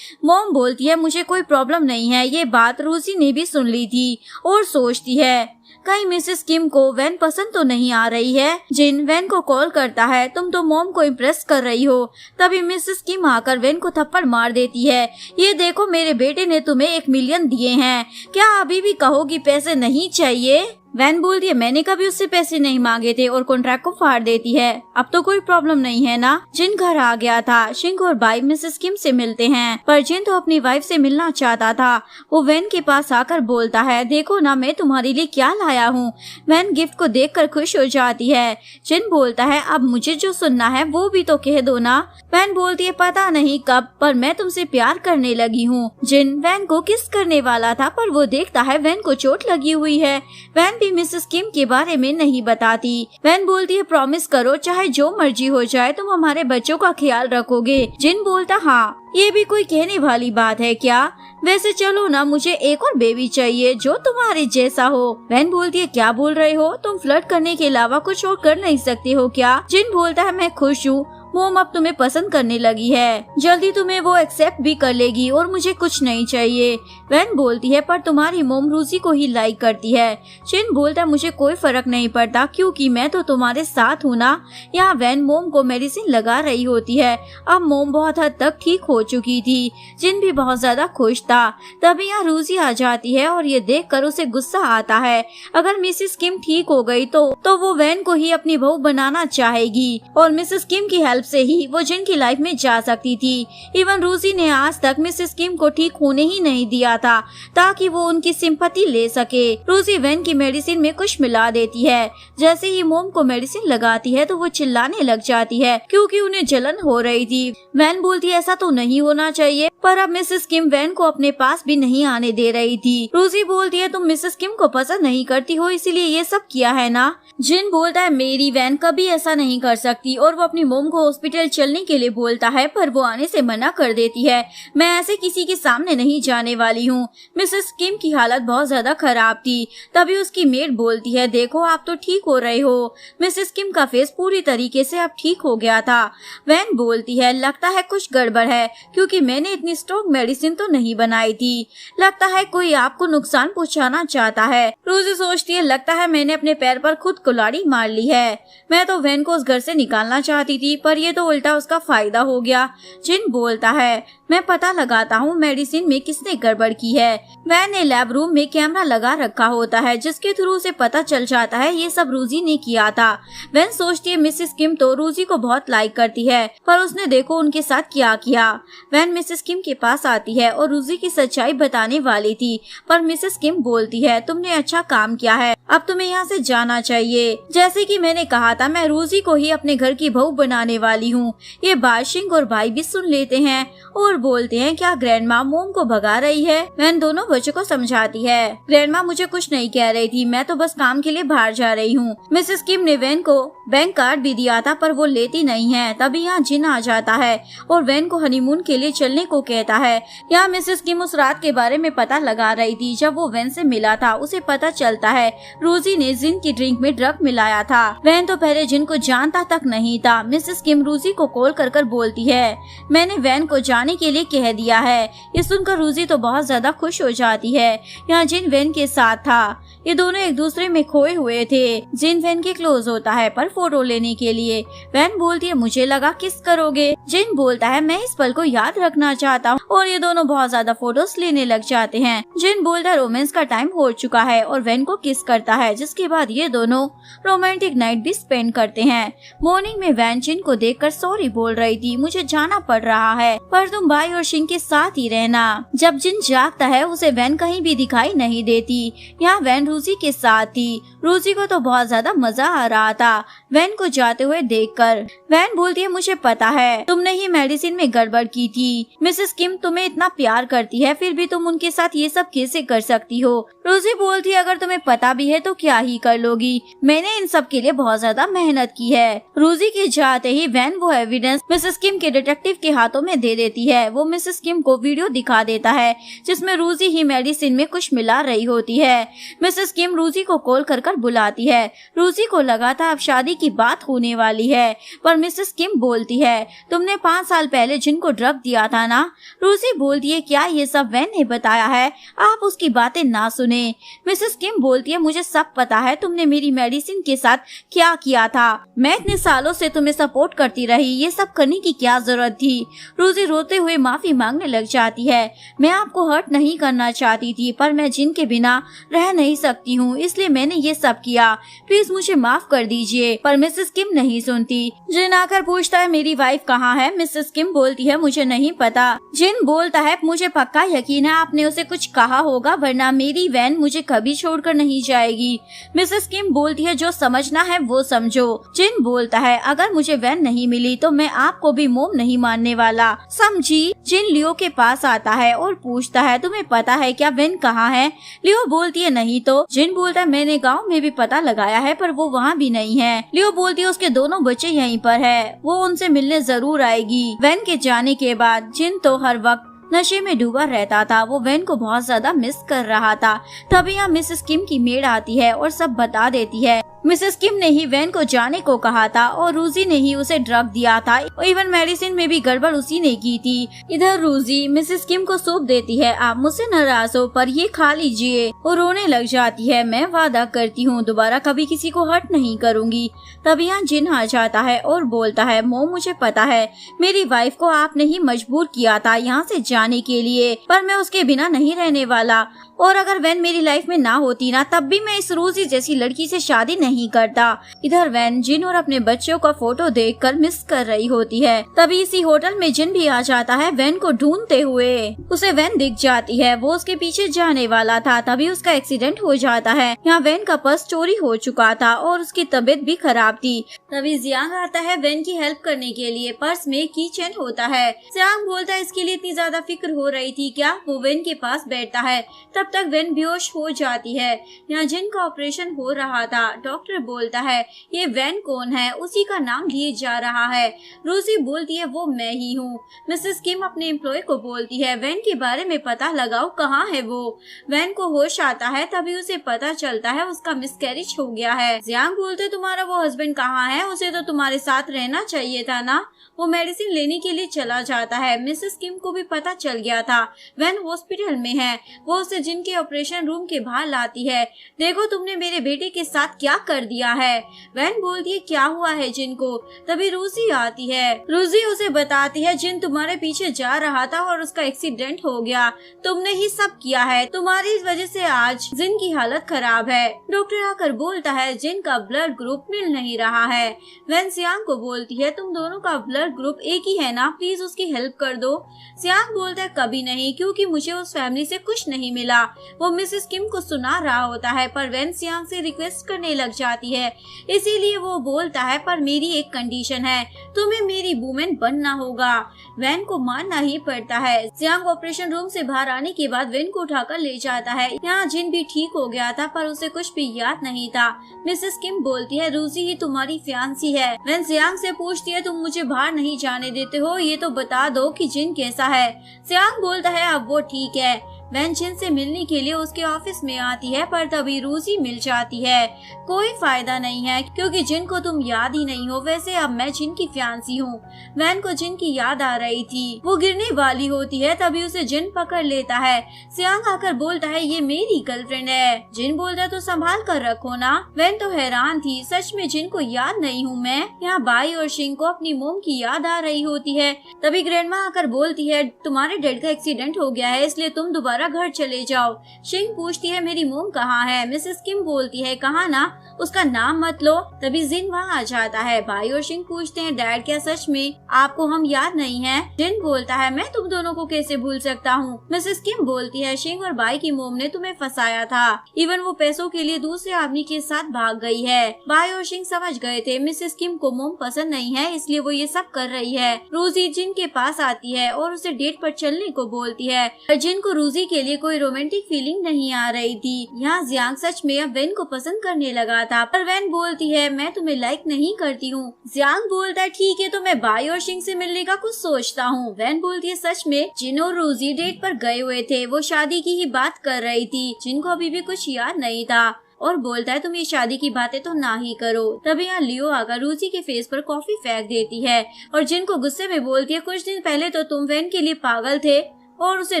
मोम बोलती है मुझे कोई प्रॉब्लम नहीं है। ये बात रूसी ने भी सुन ली थी और सोचती है कहीं मिसेस किम को वैन पसंद तो नहीं आ रही है। जिन वैन को कॉल करता है तुम तो मोम को इम्प्रेस कर रही हो। तभी मिसेस किम आकर वैन को थप्पड़ मार देती है, ये देखो मेरे बेटे ने तुम्हें 1 मिलियन दिए हैं, क्या अभी भी कहोगी पैसे नहीं चाहिए। वैन बोलती है मैंने कभी उससे पैसे नहीं मांगे थे और कॉन्ट्रैक्ट को फाड़ देती है। अब तो कोई प्रॉब्लम नहीं है ना। जिन घर आ गया था, शिंग और बाई मिसेस किम से मिलते हैं, पर जिन तो अपनी वाइफ से मिलना चाहता था। वो वैन के पास आकर बोलता है देखो ना मैं तुम्हारे लिए क्या लाया हूँ। वैन गिफ्ट को देखकर खुश हो जाती है। जिन बोलता है अब मुझे जो सुनना है वो भी तो कह दो ना। वैन बोलती है पता नहीं कब पर मैं तुमसे प्यार करने लगी हूँ। जिन वैन को किस करने वाला था पर वो देखता है वैन को चोट लगी हुई है। वैन भी मिसेस किम के बारे में नहीं बताती। वैन बोलती है प्रॉमिस करो चाहे जो मर्जी हो जाए तुम हमारे बच्चों का ख्याल रखोगे। जिन बोलता हाँ ये भी कोई कहने वाली बात है क्या, वैसे चलो ना मुझे एक और बेबी चाहिए जो तुम्हारे जैसा हो। वैन बोलती है क्या बोल रहे हो, तुम फ्लर्ट करने के अलावा कुछ और कर नहीं सकते हो क्या। जिन बोलता है मैं खुश हूँ, मोम अब तुम्हें पसंद करने लगी है, जल्दी तुम्हें वो एक्सेप्ट भी कर लेगी और मुझे कुछ नहीं चाहिए। वैन बोलती है पर तुम्हारी मोम रूसी को ही लाइक करती है। जिन बोलता है मुझे कोई फर्क नहीं पड़ता क्योंकि मैं तो तुम्हारे साथ हूँ ना। यहाँ वैन मोम को मेडिसिन लगा रही होती है। अब मोम बहुत हद तक ठीक हो चुकी थी। जिन भी बहुत ज्यादा खुश था। तभी यहाँ रूसी आ जाती है और ये देखकर उसे गुस्सा आता है। अगर मिसेस किम ठीक हो गई तो वो वैन को ही अपनी बहू बनाना चाहेगी और मिसेस किम की हेल्प हेल्प से ही वो जिन की लाइफ में जा सकती थी। इवन रूसी ने आज तक मिसेस किम को ठीक होने ही नहीं दिया था ताकि वो उनकी सिंपैथी ले सके। रूसी वैन की मेडिसिन में कुछ मिला देती है। जैसे ही मोम को मेडिसिन लगाती है तो वो चिल्लाने लग जाती है क्योंकि उन्हें जलन हो रही थी। वैन बोलती है ऐसा तो नहीं होना चाहिए, पर अब मिसेस किम वैन को अपने पास भी नहीं आने दे रही थी। रूसी बोलती है तुम मिसेस किम को पसंद नहीं करती हो इसीलिए ये सब किया है ना। जिन बोलता है मेरी वैन कभी ऐसा नहीं कर सकती और वो अपनी मोम को हॉस्पिटल चलने के लिए बोलता है, पर वो आने से मना कर देती है। मैं ऐसे किसी के सामने नहीं जाने वाली हूँ। मिसेस किम की हालत बहुत ज्यादा खराब थी। तभी उसकी मेड बोलती है देखो आप तो ठीक हो रहे हो। मिसेस किम का फेस पूरी तरीके से अब ठीक हो गया था। वैन बोलती है लगता है कुछ गड़बड़ है क्योंकि मैंने इतनी स्ट्रॉन्ग मेडिसिन तो नहीं बनाई थी। लगता है कोई आपको नुकसान पहुंचाना चाहता है। रोजी सोचती है लगता है मैंने अपने पैर पर खुद कुल्हाड़ी मार ली है। मैं तो वैन को उस घर से निकालना चाहती थी पर ये तो उल्टा उसका फायदा हो गया। जिन बोलता है मैं पता लगाता हूँ मेडिसिन में किसने गड़बड़ की है। वैन ने लैब रूम में कैमरा लगा रखा होता है जिसके थ्रू उसे पता चल जाता है ये सब रूजी ने किया था। वैन सोचती है मिसेस किम तो रूजी को बहुत लाइक करती है पर उसने देखो उनके साथ क्या किया। वैन मिसेस किम के पास आती है और रूजी की सच्चाई बताने वाली थी पर मिसेस किम बोलती है तुमने अच्छा काम किया है, अब तुम्हें यहाँ से जाना चाहिए। जैसे कि मैंने कहा था मैं रूजी को ही अपने घर की बहू बनाने वाली हूँ। ये बाशिंग और भाई भी सुन लेते हैं और बोलते हैं क्या ग्रैंडमा मोम को भगा रही है। वैन दोनों बच्चों को समझाती है ग्रैंडमा मुझे कुछ नहीं कह रही थी, मैं तो बस काम के लिए बाहर जा रही हूँ। मिसेस किम ने वैन को बैंक कार्ड भी दिया था पर वो लेती नहीं है। तभी यहाँ जिन आ जाता है और वैन को हनीमून के लिए चलने को कहता है। यहाँ मिसेस किम उस रात के बारे में पता लगा रही थी जब वो वैन से मिला था। उसे पता चलता है रोजी ने जिन की ड्रिंक में ड्रग मिलाया था। वैन तो पहले जिन को जानता तक नहीं था। मिसेस किम रोजी को कॉल कर बोलती है मैंने वैन को जाने के लिए कह दिया है। ये सुनकर रोजी तो बहुत ज्यादा खुश हो जाती है। यहाँ जिन वैन के साथ था। ये दोनों एक दूसरे में खोए हुए थे। जिन वैन के क्लोज होता है पर फोटो लेने के लिए। वैन बोलती है मुझे लगा किस करोगे। जिन बोलता है मैं इस पल को याद रखना चाहता हूँ और ये दोनों बहुत ज्यादा फोटोज लेने लग जाते हैं। जिन बोलता है रोमांस का टाइम हो चुका है और वैन को किस करता है जिसके बाद ये दोनों रोमांटिक नाइट भी स्पेंड करते हैं। मॉर्निंग में वैन जिन को देखकर सॉरी बोल रही थी मुझे जाना पड़ रहा है पर तुम भाई और शिंग के साथ ही रहना। जब जिन जागता है उसे वैन कहीं भी दिखाई नहीं देती। यहाँ वैन रूसी के साथ थी। रूसी को तो बहुत ज्यादा मजा आ रहा था वैन को जाते हुए देखकर। वैन बोलती है मुझे पता है तुमने ही मेडिसिन में गड़बड़ की थी। मिसेस किम तुम्हें इतना प्यार करती है फिर भी तुम उनके साथ ये सब कैसे कर सकती हो। रूसी बोलती है अगर तुम्हें पता भी है तो क्या ही कर लोगी, मैंने इन सब के लिए बहुत ज्यादा मेहनत की है। रूसी के जाते ही वैन वो एविडेंस मिसेस किम के डिटेक्टिव के हाथों में दे देती है। वो मिसेस किम को वीडियो दिखा देता है जिसमें रूसी ही मेडिसिन में कुछ मिला रही होती है। मिसेस किम रूसी को कॉल कर बुलाती है। रूसी को लगा था अब शादी की बात होने वाली है पर मिसेस किम बोलती है तुमने 5 साल पहले जिनको ड्रग दिया था ना। रूसी बोलती है क्या ये सब वैन ने बताया है, आप उसकी बातें ना सुने। मिसेस किम बोलती है मुझे सब पता है तुमने मेरी मेडिसिन के साथ क्या किया था। मैं इतने सालों से तुम्हें सपोर्ट करती रही, ये सब करने की क्या जरूरत थी। रूसी रोते हुए माफी मांगने लग जाती है। मैं आपको हर्ट नहीं करना चाहती थी पर मैं जिन के बिना रह नहीं सकती हूँ इसलिए मैंने ये सब किया, प्लीज मुझे माफ कर दीजिए। पर मिसेस किम नहीं सुनती। जिन आकर पूछता है मेरी वाइफ कहाँ है। मिसेस किम बोलती है मुझे नहीं पता। जिन बोलता है मुझे पक्का यकीन है आपने उसे कुछ कहा होगा वरना मेरी वैन मुझे कभी छोड़कर नहीं जाएगी। मिसेस किम बोलती है जो समझना है वो समझो। जिन बोलता है अगर मुझे वैन नहीं मिली तो मैं आपको भी मोम नहीं मानने वाला, समझी। जिन लियो के पास आता है और पूछता है तुम्हें पता है क्या वैन कहाँ है। लियो बोलती है नहीं तो। जिन बोलता है मैंने गाँव में भी पता लगाया है पर वो वहाँ भी नहीं है। लियो बोलती है उसके दोनों बच्चे यहीं पर है, वो उनसे मिलने जरूर आएगी। वैन के जाने के बाद जिन तो हर वक्त नशे में डूबा रहता था। वो वैन को बहुत ज्यादा मिस कर रहा था। तभी यहाँ मिसेस किम की मेड आती है और सब बता देती है। मिसेस किम ने ही वैन को जाने को कहा था और रूजी ने ही उसे ड्रग दिया था। इवन मेडिसिन में भी गड़बड़ उसी ने की थी। इधर रूजी मिसेस किम को सूप देती है, आप मुझसे नाराज हो पर ये खा लीजिए। और रोने लग जाती है, मैं वादा करती हूँ दोबारा कभी किसी को हर्ट नहीं करूँगी। तभी यहाँ जिन आ जाता है और बोलता है मोम मुझे पता है मेरी वाइफ को आपने ही मजबूर किया था यहाँ से जाने के लिए पर मैं उसके बिना नहीं रहने वाला और अगर वैन मेरी लाइफ में ना होती ना, तब भी मैं इस रोजी जैसी लड़की से शादी नहीं करता। इधर वैन जिन और अपने बच्चों का फोटो देखकर मिस कर रही होती है। तभी इसी होटल में जिन भी आ जाता है वैन को ढूंढते हुए। उसे वैन दिख जाती है, वो उसके पीछे जाने वाला था, तभी उसका एक्सीडेंट हो जाता है। यहाँ वैन का पर्स चोरी हो चुका था और उसकी तबीयत भी खराब थी। तभी जियांग आता है वैन की हेल्प करने के लिए। पर्स में की चेन होता है। जियांग बोलता है इसके लिए इतनी ज्यादा फिक्र हो रही थी क्या? वो वैन के पास बैठता है, तब तक वैन बेहोश हो जाती है। यहाँ जिन का ऑपरेशन हो रहा था। डॉक्टर बोलता है ये वैन कौन है? उसी का नाम लिए जा रहा है। रोजी बोलती है वो मैं ही हूँ। मिसेस किम अपने एम्प्लॉय को बोलती है वैन के बारे में पता लगाओ, कहाँ है वो। वैन को होश आता है, तभी उसे पता चलता है उसका मिसकैरेज हो गया है। जियांग बोलते तुम्हारा वो हस्बैंड कहाँ है? उसे तो तुम्हारे साथ रहना चाहिए था ना। वो मेडिसिन लेने के लिए चला जाता है। मिसेस किम को भी पता चल गया था वैन हॉस्पिटल में है। वो उसे जिन के ऑपरेशन रूम के बाहर लाती है। देखो तुमने मेरे बेटे के साथ क्या कर दिया है। वैन बोलती है क्या हुआ है जिन को? तभी रूसी आती है। रूसी उसे बताती है जिन तुम्हारे पीछे जा रहा था और उसका एक्सीडेंट हो गया। तुमने ही सब किया है, तुम्हारी वजह से आज जिन की हालत खराब है। डॉक्टर आकर बोलता है जिन का ब्लड ग्रुप मिल नहीं रहा है। वैन जियांग को बोलती है तुम दोनों का ब्लड ग्रुप एक ही है ना, प्लीज उसकी हेल्प कर दो। जियांग बोलता है कभी नहीं, क्योंकि मुझे उस फैमिली से कुछ नहीं मिला। वो मिसेस किम को सुना रहा होता है, पर वैन जियांग से रिक्वेस्ट करने लग जाती है। इसीलिए वो बोलता है पर मेरी एक कंडीशन है, तुम्हें मेरी वुमेन बनना होगा। वैन को मानना ही पड़ता है। जियांग ऑपरेशन रूम से बाहर आने के बाद वैन को उठाकर ले जाता है। यहाँ जिन भी ठीक हो गया था, पर उसे कुछ भी याद नहीं था। मिसेस किम बोलती है रूसी ही तुम्हारी फियांसी है। वैन जियांग से पूछती है तुम मुझे बाहर नहीं जाने देते हो, ये तो बता दो कि जिन कैसा है। जियांग बोलता है अब वो ठीक है। वैन जिन से मिलने के लिए उसके ऑफिस में आती है, पर तभी रूसी मिल जाती है। कोई फायदा नहीं है, क्योंकि जिन को तुम याद ही नहीं हो। वैसे अब मैं जिन की फियांसी हूँ। वैन को जिन की याद आ रही थी। वो गिरने वाली होती है, तभी उसे जिन पकड़ लेता है। जियांग आकर बोलता है ये मेरी गर्लफ्रेंड है। जिन बोलता है तो संभाल कर रखो ना। वैन तो हैरान थी, सच में जिन को याद नहीं हूँ मैं। यहाँ बाई और शिंग को अपनी मोम की याद आ रही होती है। तभी ग्रैंडमा आकर बोलती है तुम्हारे डैड का एक्सीडेंट हो गया है, इसलिए तुम दोबारा घर चले जाओ। शिंग पूछती है मेरी मोम कहाँ है? मिसेस किम बोलती है कहाँ ना, उसका नाम मत लो। तभी जिन वहाँ आ जाता है। भाई और शिंग पूछते हैं डैड क्या सच में आपको हम याद नहीं है? जिन बोलता है मैं तुम दोनों को कैसे भूल सकता हूँ। मिसेस किम बोलती है शिंग और भाई की मोम ने तुम्हें फंसाया था। इवन वो पैसों के लिए दूसरे आदमी के साथ भाग गई है। भाई और शिंग समझ गए थे मिसेस किम को मोम पसंद नहीं है, इसलिए वो ये सब कर रही है। रोजी जिन के पास आती है और उसे डेट पर चलने को बोलती है। जिन को रोजी के लिए कोई रोमांटिक फीलिंग नहीं आ रही थी। यहाँ जियांग सच में अब वैन को पसंद करने लगा था, पर वैन बोलती है मैं तुम्हें लाइक नहीं करती हूँ। जियांग बोलता है ठीक है, तो मैं भाई और शिंग से मिलने का कुछ सोचता हूँ। वैन बोलती है सच में जिन और रोजी डेट पर गए हुए थे, वो शादी की ही बात कर रही थी। जिनको अभी भी कुछ याद नहीं था और बोलता है तुम ये शादी की बातें तो ना ही करो। तभी यहाँ लियो आकर रूसी के फेस पर कॉफी फेंक देती है और जिनको गुस्से में बोलती है कुछ दिन पहले तो तुम वैन के लिए पागल थे और उसे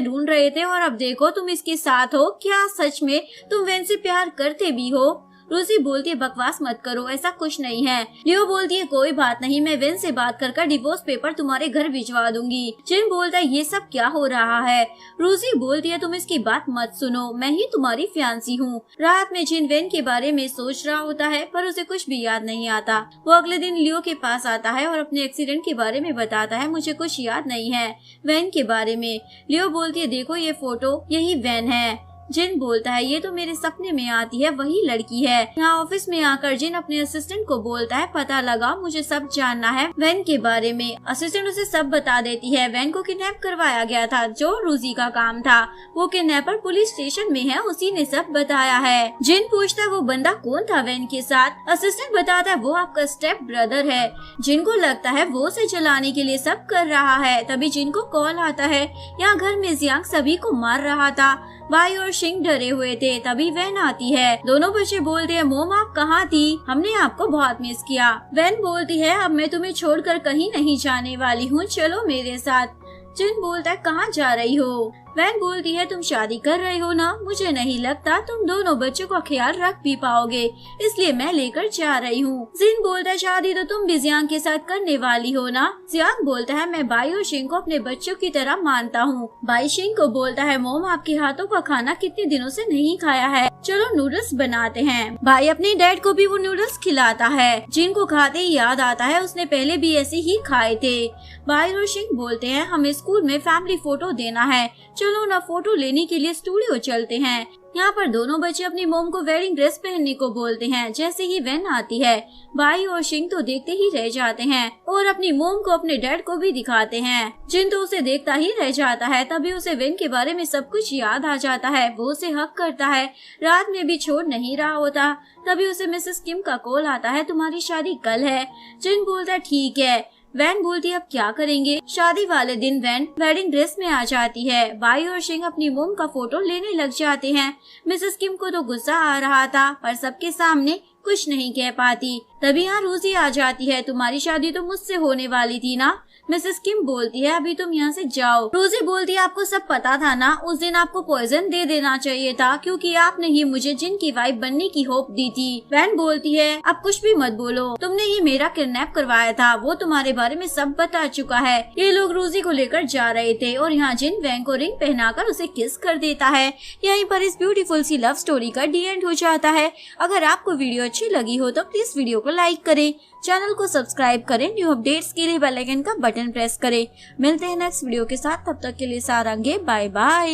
ढूंढ रहे थे, और अब देखो तुम इसके साथ हो। क्या सच में तुम वैन से प्यार करते भी हो? रूसी बोलती है बकवास मत करो, ऐसा कुछ नहीं है। लियो बोलती है कोई बात नहीं, मैं वेन से बात कर डिवोर्स पेपर तुम्हारे घर भिजवा दूंगी। जिन बोलता है ये सब क्या हो रहा है। रूसी बोलती है तुम इसकी बात मत सुनो, मैं ही तुम्हारी फियांसी हूँ। रात में जिन वेन के बारे में सोच रहा होता है, पर उसे कुछ भी याद नहीं आता। वो अगले दिन लियो के पास आता है और अपने एक्सीडेंट के बारे में बताता है मुझे कुछ याद नहीं है वैन के बारे में। लियो बोलती है देखो ये फोटो, यही वैन है। जिन बोलता है ये तो मेरे सपने में आती है, वही लड़की है। यहाँ ऑफिस में आकर जिन अपने असिस्टेंट को बोलता है पता लगा, मुझे सब जानना है वैन के बारे में। असिस्टेंट उसे सब बता देती है। वैन को किडनैप करवाया गया था, जो रूसी का काम था। वो किडनैपर पुलिस स्टेशन में है, उसी ने सब बताया है। जिन पूछता है वो बंदा कौन था वैन के साथ। असिस्टेंट बताता है वो आपका स्टेप ब्रदर है। जिनको लगता है वो उसे चलाने के लिए सब कर रहा है। तभी जिनको कॉल आता है यहाँ घर में जियांग सभी को मार रहा था। भाई और शिंग डरे हुए थे। तभी वैन आती है। दोनों बच्चे बोलते हैं मोम आप कहाँ थी, हमने आपको बहुत मिस किया। वैन बोलती है अब मैं तुम्हें छोड़कर कहीं नहीं जाने वाली हूँ, चलो मेरे साथ। जिन बोलता है कहाँ जा रही हो। वैन बोलती है तुम शादी कर रहे हो ना, मुझे नहीं लगता तुम दोनों बच्चों का ख्याल रख भी पाओगे, इसलिए मैं लेकर जा रही हूँ। जिन बोलता है शादी तो तुम भी जियांग के साथ करने वाली हो ना। जियांग बोलता है मैं बाई और शिंग को अपने बच्चों की तरह मानता हूँ। बाई शिंग को बोलता है मोम आपके हाथों का खाना कितने दिनों से नहीं खाया है, चलो नूडल्स बनाते हैं। भाई अपने डैड को भी वो नूडल्स खिलाता है, जिनको खाते ही याद आता है उसने पहले भी ऐसे ही खाए थे। भाई और शिंग बोलते हैं हमें स्कूल में फैमिली फोटो देना है, चलो ना फोटो लेने के लिए स्टूडियो चलते हैं। यहाँ पर दोनों बच्चे अपनी मोम को वेडिंग ड्रेस पहनने को बोलते हैं। जैसे ही वैन आती है भाई और शिंग तो देखते ही रह जाते हैं और अपनी मोम को अपने डैड को भी दिखाते हैं। जिन तो उसे देखता ही रह जाता है। तभी उसे वैन के बारे में सब कुछ याद आ जाता है। वो उसे हक करता है, रात में भी छोड़ नहीं रहा होता। तभी उसे मिसेस किम का कॉल आता है तुम्हारी शादी कल है। जिन बोलता है ठीक है। वैन बोलती है अब क्या करेंगे। शादी वाले दिन वैन वेडिंग ड्रेस में आ जाती है। बाई और शिंग अपनी मोम का फोटो लेने लग जाते हैं। मिसेस किम को तो गुस्सा आ रहा था पर सबके सामने कुछ नहीं कह पाती। तभी यहाँ रोजी आ जाती है। तुम्हारी शादी तो मुझसे होने वाली थी ना। मिसेस किम बोलती है अभी तुम यहाँ से जाओ। रोजी बोलती है आपको सब पता था ना, उस दिन आपको पॉइजन दे देना चाहिए था क्योंकि आपने ही मुझे जिन की वाइफ बनने की होप दी थी। वैन बोलती है अब कुछ भी मत बोलो, तुमने ही मेरा किडनैप करवाया था, वो तुम्हारे बारे में सब बता चुका है। ये लोग रोजी को लेकर जा रहे थे और यहाँ जिन वैन को रिंग पहनाकर उसे किस कर देता है। यहीं पर इस ब्यूटीफुल सी लव स्टोरी का डी एंड हो जाता है। अगर आपको वीडियो अच्छी लगी हो तो प्लीज वीडियो को लाइक करें, चैनल को सब्सक्राइब करें, न्यू अपडेट्स के लिए बेल आइकन का बटन प्रेस करें। मिलते हैं नेक्स्ट वीडियो के साथ, तब तक के लिए सारंगे बाय बाय।